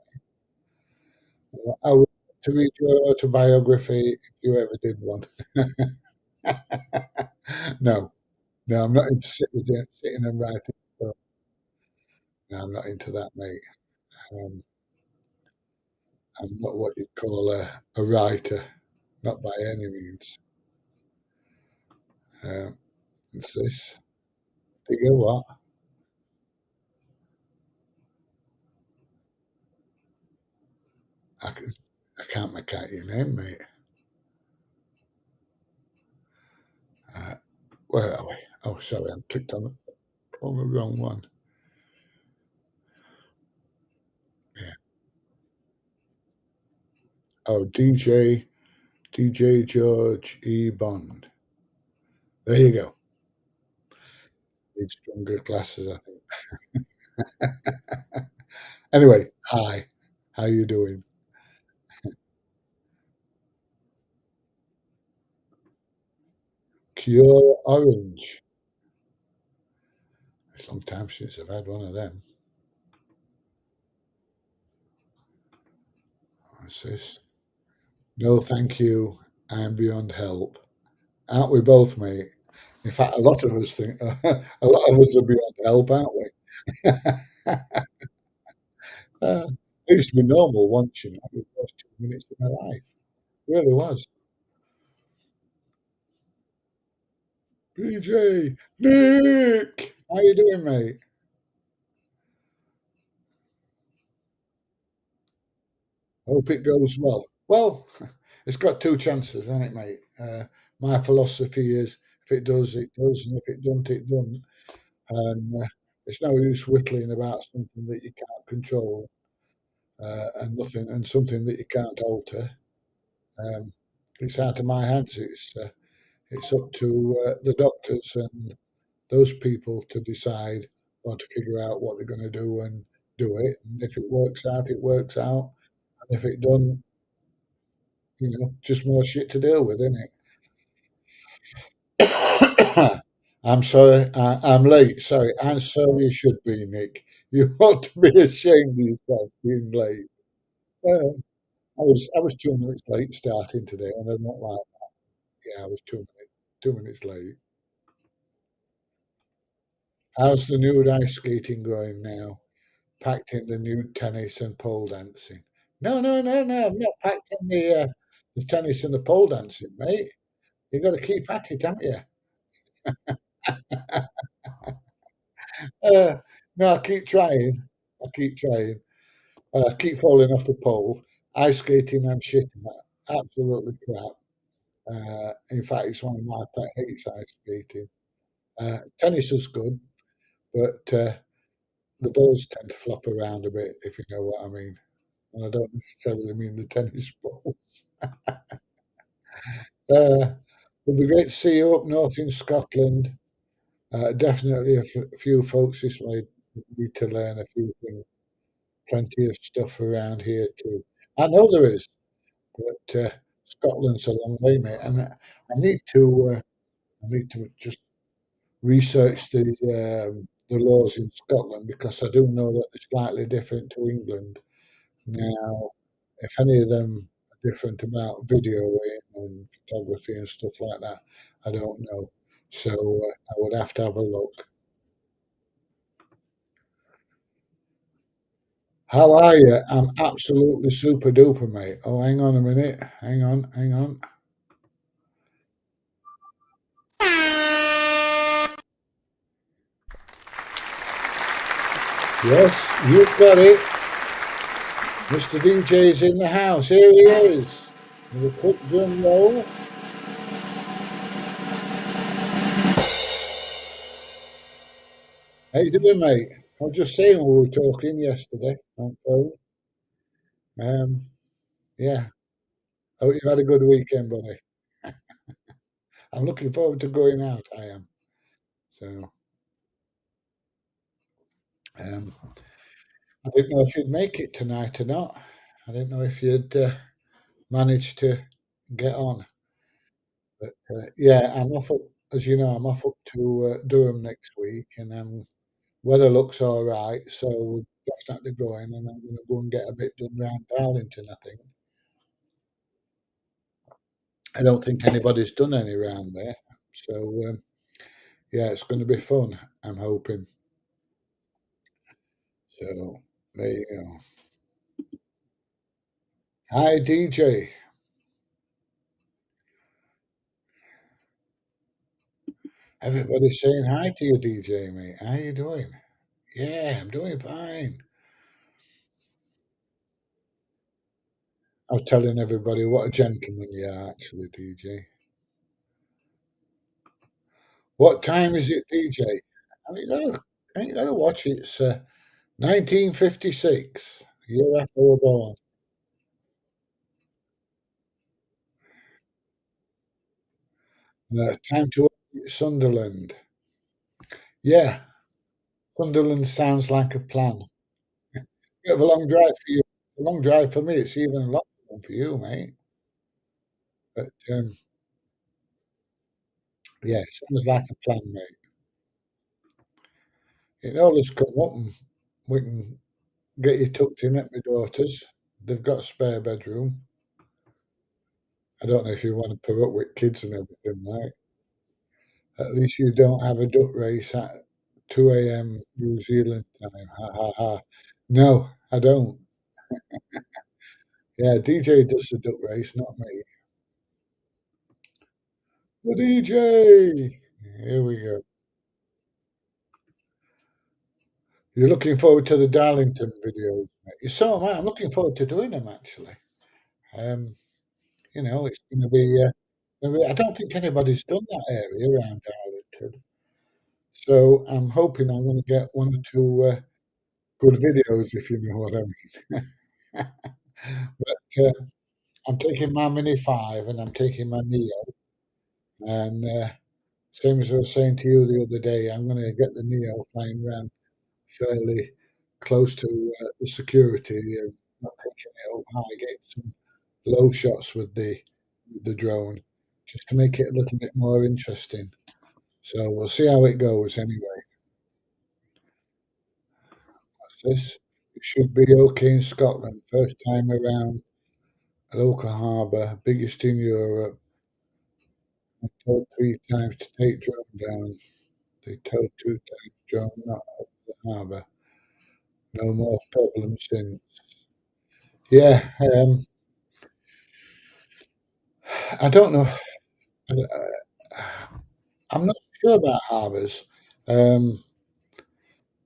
I would to read your autobiography if you ever did one. No, no, I'm not into sitting and writing. So, no, I'm not into that, mate. Um, I'm not what you'd call a writer, not by any means. Um, it's this. Do you know what? I, c- I can't make out your name, mate. Uh, where are we? Oh, sorry, I clicked on the wrong one. Yeah. Oh, DJ George E. Bond. There you go. Need stronger glasses, I think. Anyway, hi. How you doing? Cure Orange. It's a long time since I've had one of them. What's this? No, thank you. I'm beyond help. Aren't we both, mate? In fact, a lot of us think a lot of us are beyond help, aren't we? It used to be normal once, you know, it was the first 2 minutes of my life. It really was. PJ, Nick, how you doing, mate? Hope it goes well. Well, it's got two chances, hasn't it, mate? My philosophy is if it does, it does, and if it don't, it don't. And it's no use whittling about something that you can't control and nothing, and something that you can't alter. Um, it's out of my hands. It's up to the doctors and those people to decide or to figure out what they're going to do and do it. And if it works out, it works out. And if it doesn't, you know, just more shit to deal with, isn't it? I'm sorry, I'm late. Sorry, I'm sorry you should be, Nick. You ought to be ashamed of yourself being late. I was 2 minutes late starting today, and I'm not like, yeah, I was 2 minutes late. How's the new ice skating going now? Packed in the new tennis and pole dancing. No, no, no, no. I'm not packed in the tennis and the pole dancing, mate. You got to keep at it, haven't you? Uh, no, I keep trying. I keep trying. I keep falling off the pole. Ice skating, I'm shitting at. Absolutely crap. In fact, it's one of my pet hates, ice skating. Tennis is good, but the balls tend to flop around a bit, if you know what I mean. And I don't necessarily mean the tennis ball. It'll be great to see you up north in Scotland. Definitely a few folks this way need to learn a few things. Plenty of stuff around here too. I know there is, but Scotland's a long way, mate. And I need to just research the laws in Scotland because I do know that they're slightly different to England. Now, if any of them are different about videoing and photography and stuff like that, I don't know. So I would have to have a look. How are you? I'm absolutely super duper, mate. Oh, hang on a minute. Hang on, hang on. Yes, you've got it. Mr. DJ's in the house. Here he is. With a quick drum roll. How you doing, mate? I was just saying we were talking yesterday on phone. Um, yeah. Hope you had a good weekend, buddy. I'm looking forward to going out. I am. So um, I didn't know if you'd make it tonight or not. I didn't know if you'd manage to get on. But yeah, I'm off up, as you know, I'm off up to Durham next week, and weather looks all right. So we're definitely going, and I'm going to go and get a bit done round Darlington. I think. I don't think anybody's done any round there. So yeah, it's going to be fun. I'm hoping. So there you go. Hi, DJ. Everybody's saying hi to you, DJ, mate. How you doing? Yeah, I'm doing fine. I was telling everybody what a gentleman you are, actually, DJ. What time is it, DJ? I ain't got to watch it. It's 1956, year after we were born. Time to Sunderland. Yeah, Sunderland sounds like a plan. Bit of a long drive for you. A long drive for me. It's even a longer one for you, mate. But yeah, sounds like a plan, mate. You know, let's come up and we can get you tucked in at my daughter's. They've got a spare bedroom. I don't know if you want to put up with kids and everything, right? At least you don't have a duck race at 2 a.m. New Zealand time. Ha ha ha. No, I don't. Yeah, DJ does the duck race, not me. The DJ. Here we go. You're looking forward to the Darlington videos, mate. So am I. I'm looking forward to doing them actually. Um, it's going to be. I don't think anybody's done that area around Darlington, so I'm hoping I'm going to get one or two good videos, if you know what I mean. But I'm taking my Mini 5 and I'm taking my Neo, and same as I was saying to you the other day, I'm going to get the Neo flying around fairly close to the security and not taking it up high, getting some low shots with the drone, just to make it a little bit more interesting. So we'll see how it goes anyway. What's this? It should be okay in Scotland. First time around a local harbour, biggest in Europe. I told 3 times to take drone down. They towed 2 times drone not up the harbour. No more problems since. Yeah, I don't know. I'm not sure about harbours. Um,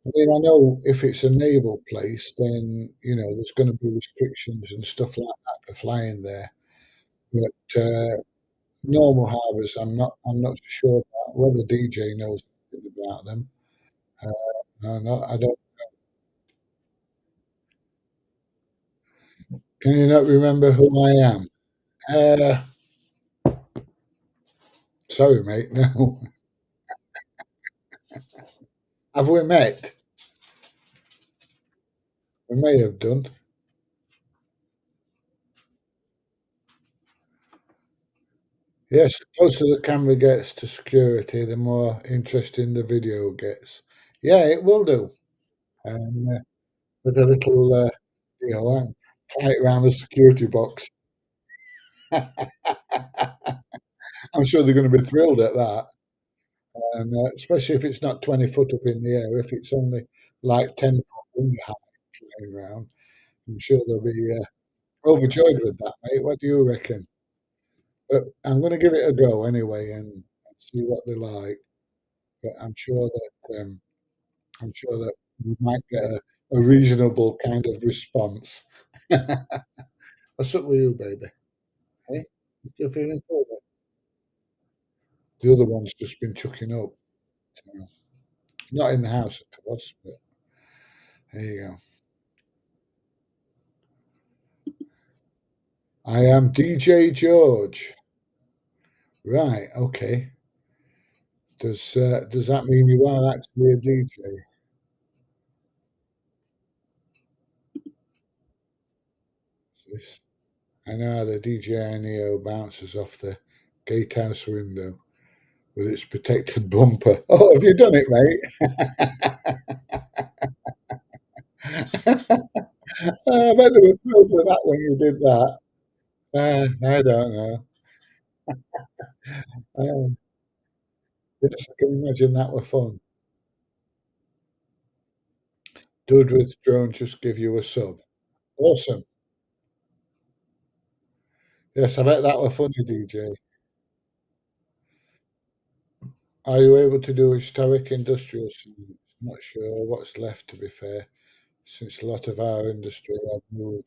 I mean, I know if it's a naval place, then there's going to be restrictions and stuff like that for flying there. But normal harbours, I'm not sure about whether DJ knows anything about them. I don't. Can you not remember who I am? Uh, Sorry, mate. No, have we met? We may have done. Yes, the closer the camera gets to security, the more interesting the video gets. Yeah, it will do. And with a little, flight around the security box, I'm sure they're going to be thrilled at that. And especially if it's not 20 foot up in the air, if it's only like 10 foot wind height flying around, I'm sure they'll be overjoyed with that, mate. What do you reckon? But I'm going to give it a go anyway and see what they like. But I'm sure that we might get a reasonable kind of response. What's up with you, baby? Hey, you still feeling cold? The other one's just been chucking up. So, not in the house, of course, but there you go. I am DJ George. Right, okay. Does that mean you are actually a DJ? Yes. I know the DJI Neo bounces off the gatehouse window with its protected bumper. Oh, have you done it, mate? I bet they were thrilled with that when you did that. I don't know. Um, yes, I can imagine that were fun. Dude with drone just give you a sub. Awesome. Yes, I bet that were funny, DJ. Are you able to do historic industrial science? Not sure what's left, to be fair, since a lot of our industry have moved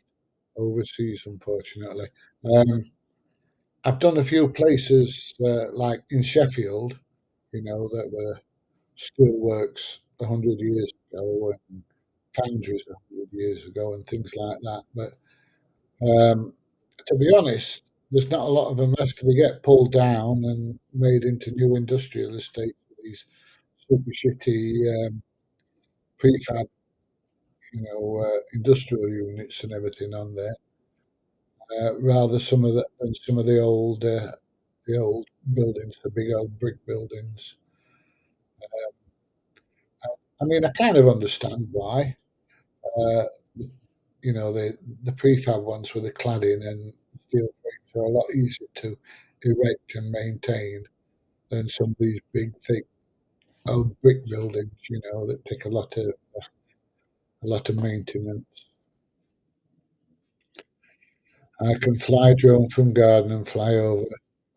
overseas, unfortunately. Um, I've done a few places like in Sheffield, that were steelworks 100 years ago and foundries 100 years ago and things like that. But to be honest, there's not a lot of them left. They get pulled down and made into new industrial estates. These super shitty prefab, industrial units and everything on there. Rather than some of the old buildings, the big old brick buildings. I mean, I kind of understand why. Uh, the prefab ones with the cladding and steel frames are a lot easier to erect and maintain. than some of these big, thick old brick buildings, that take a lot of maintenance. I can fly drone from garden and fly over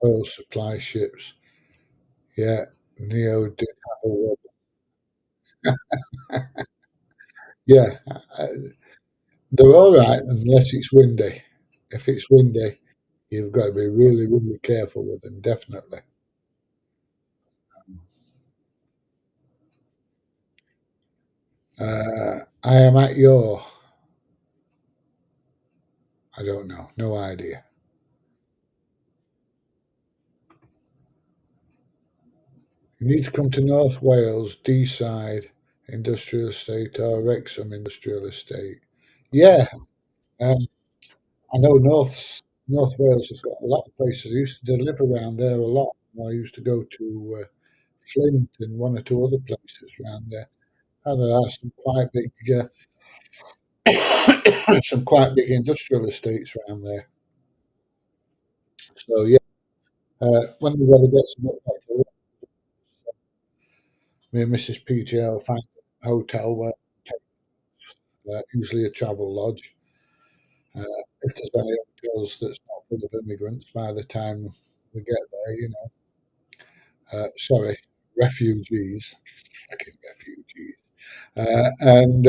oil supply ships. Yeah, Neo did have a wobble. Yeah, uh, they're all right unless it's windy. If it's windy, you've got to be really, really careful with them, definitely. I am at your, I don't know, no idea. You need to come to North Wales, Deeside Industrial Estate or Wrexham Industrial Estate. Yeah, um, I know North Wales has got a lot of places. I used to live around there a lot. I used to go to Flint and one or two other places around there. And there are some quite big industrial estates around there. So yeah, when the weather gets a bit better, me and Mrs. PJ will find a hotel where usually a travel lodge. Uh, if there's any hotels that's not full of immigrants by the time we get there, sorry, refugees, fucking refugees. And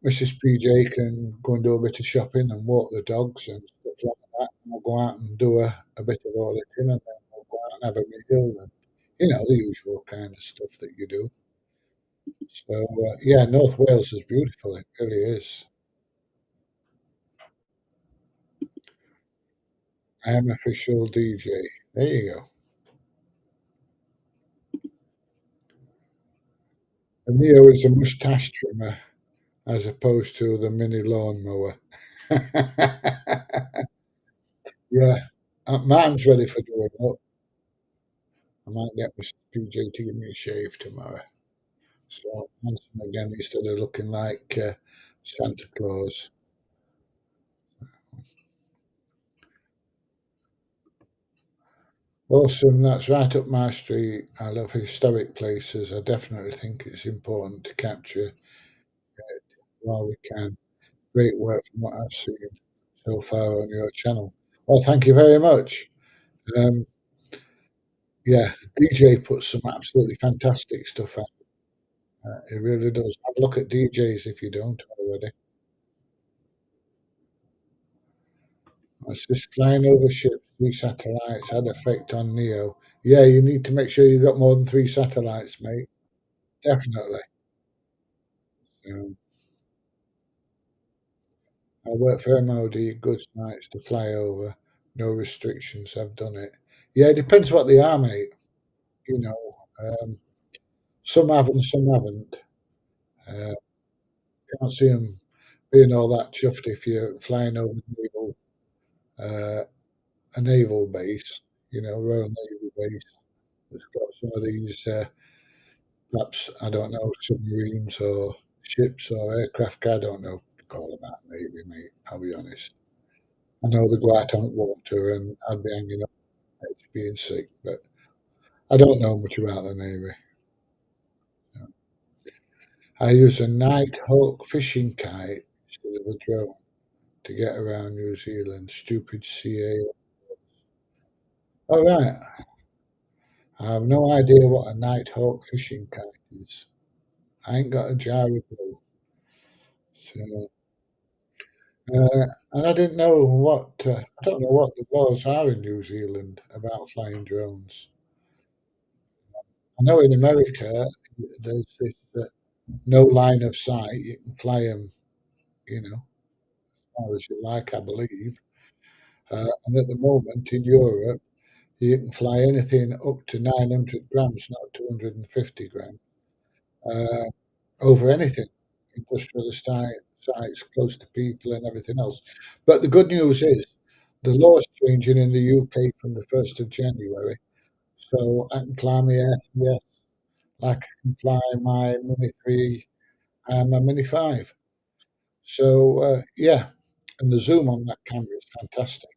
Mrs. PJ can go and do a bit of shopping and walk the dogs and stuff like that. And I'll go out and do a bit of auditing, and then we'll go out and have a meal and the usual kind of stuff that you do. So yeah, North Wales is beautiful. It really is. I am official DJ. There you go. And Neo is a moustache trimmer as opposed to the mini lawnmower. Yeah, mine's ready for doing up. I might get Mr. PJ to give me a shave tomorrow. So I'm handsome again instead of looking like Santa Claus. Awesome, that's right up my street. I love historic places. I definitely think it's important to capture it while we can. Great work from what I've seen so far on your channel. Well, thank you very much. Um, yeah, DJ puts some absolutely fantastic stuff out. It really does. Have a look at DJs if you don't already. It's just flying over ships, three satellites had effect on Neo. Yeah, you need to make sure you've got more than three satellites, mate. Definitely. Um, I work for MOD, good nights to fly over, no restrictions. I've done it. Yeah, it depends what they are, mate. You know, um, some have and some haven't. Uh, can't see them being all that chuffed if you're flying over uh, a naval base, Royal Navy base that's got some of these, perhaps, I don't know, submarines or ships or aircraft. I don't know what to call them that Navy, mate. I'll be honest. I know they go out on water and I'd be hanging up being sick, but I don't know much about the Navy. I use a Nighthawk fishing kite instead of a drone to get around New Zealand. Stupid CA. All right. I have no idea what a Nighthawk fishing kite is. I ain't got a jar of blue. So, and I didn't know I don't know what the laws are in New Zealand about flying drones. I know in America there's this no line of sight. You can fly them, as far as you like, I believe. And at the moment in Europe, you can fly anything up to 900 grams, not 250 grams, uh, over anything, industrial sites close to people and everything else. But the good news is the law's changing in the UK from the 1st of January. So I can fly my F, like I can fly my Mini 3 and my Mini 5. So, yeah, and the zoom on that camera is fantastic.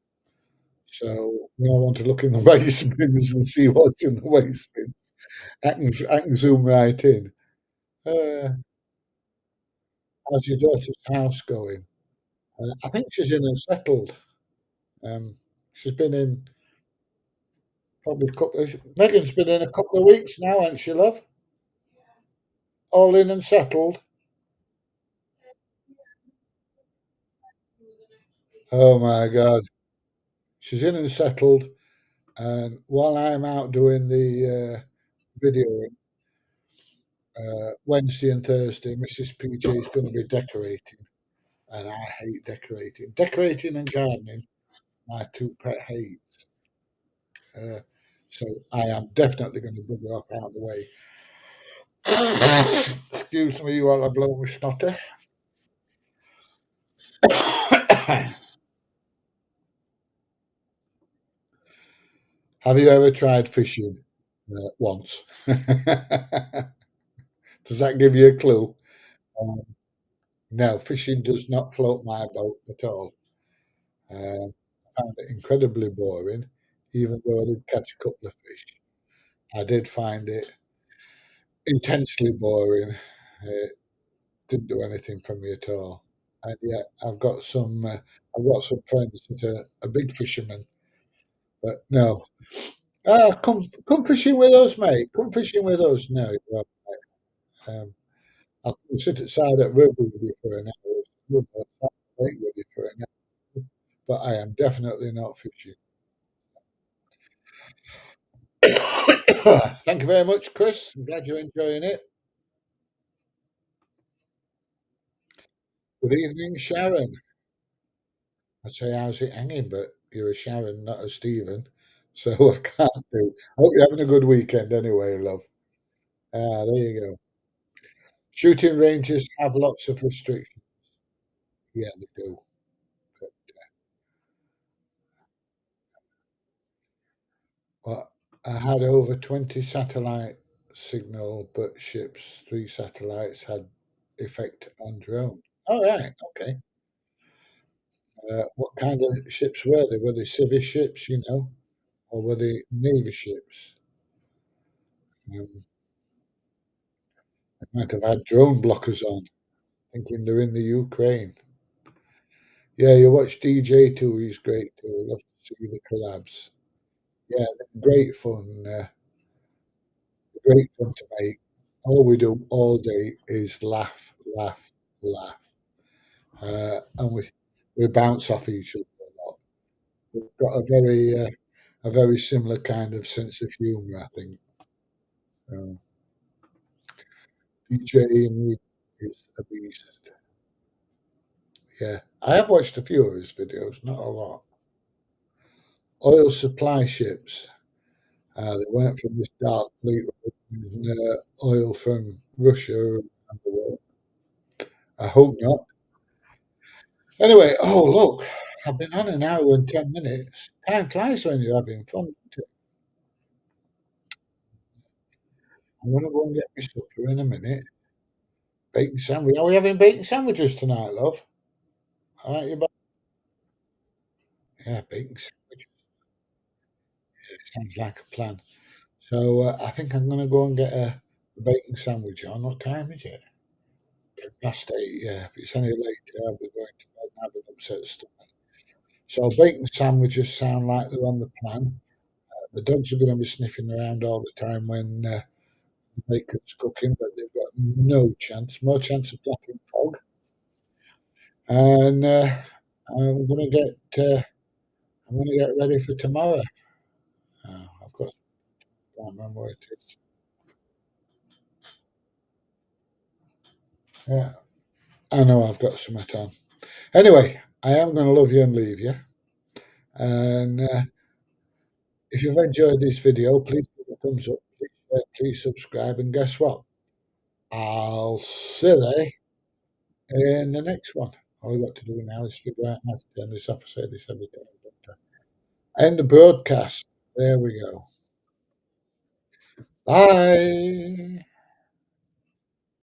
So when I want to look in the waste bins and see what's in the waste bins, I can zoom right in. Uh, how's your daughter's house going? I think she's in and settled. Um, she's been in probably a couple of Megan's been in a couple of weeks now, hasn't she, love? All in and settled. Oh my God. She's in and settled. And while I'm out doing the videoing, Wednesday and Thursday, Mrs. PJ is going to be decorating. And I hate decorating. Decorating and gardening, my two pet hates. Uh, so I am definitely going to bring her off out of the way. Excuse me while I blow my snotter. Have you ever tried fishing? Once. Does that give you a clue? Um, no, fishing does not float my boat at all. I found it incredibly boring, even though I did catch a couple of fish. I did find it intensely boring. It didn't do anything for me at all. And yet, I've got some friends that are big fishermen, but no. Ah, come fishing with us, mate. Come fishing with us. No, you're right. I'll sit outside at river with you for an hour. I'll lake with you for an hour, but I am definitely not fishing. Thank you very much, Chris. I'm glad you're enjoying it. Good evening, Sharon. I'd say how's it hanging, but you're a Sharon, not a Stephen, so I can't do. I hope you're having a good weekend anyway, love. Ah, there you go. Shooting ranges have lots of restrictions. Yeah, they do. But I had over 20 satellite signal, but ships, 3 satellites had effect on drone. All right, okay. What kind of ships were they? Were they civvy ships, or were they navy ships? Um, they might have had drone blockers on, thinking they're in the Ukraine. Yeah, you watch DJ too. He's great too. I love to see the collabs. Yeah, they're great fun. Great fun to make. All we do all day is laugh, laugh, laugh, and we bounce off each other a lot. We've got a very similar kind of sense of humour, I think. DJ and me is a beast. Yeah, I have watched a few of his videos, not a lot. Oil supply ships. They went from this dark fleet and, oil from Russia around the world. I hope not. Anyway, oh look, I've been on an hour and 10 minutes. Time flies when you're having fun. I'm gonna go and get my supper in a minute. Bacon sandwich. Are we having bacon sandwiches tonight, love? All right, you back? Yeah, bacon sandwich. Sounds like a plan. So I think I'm gonna go and get a bacon sandwich on. What time is it? 8:10. Yeah, if it's any later, I'll be going to bed and have an upset stomach. So bacon sandwiches sound like they're on the plan. The dogs are going to be sniffing around all the time when the bacon's cooking, but they've got no chance, more chance of getting fog. And I'm going to I'm going to get ready for tomorrow. I've got, I can't remember what it is. Yeah, I know I've got some at on. Anyway, I am going to love you and leave you. And if you've enjoyed this video, please give it a thumbs up, please share, please subscribe, and guess what? I'll see you there in the next one. All we've got to do now is figure out how to turn this off. I say this every time. End the broadcast. There we go. Bye.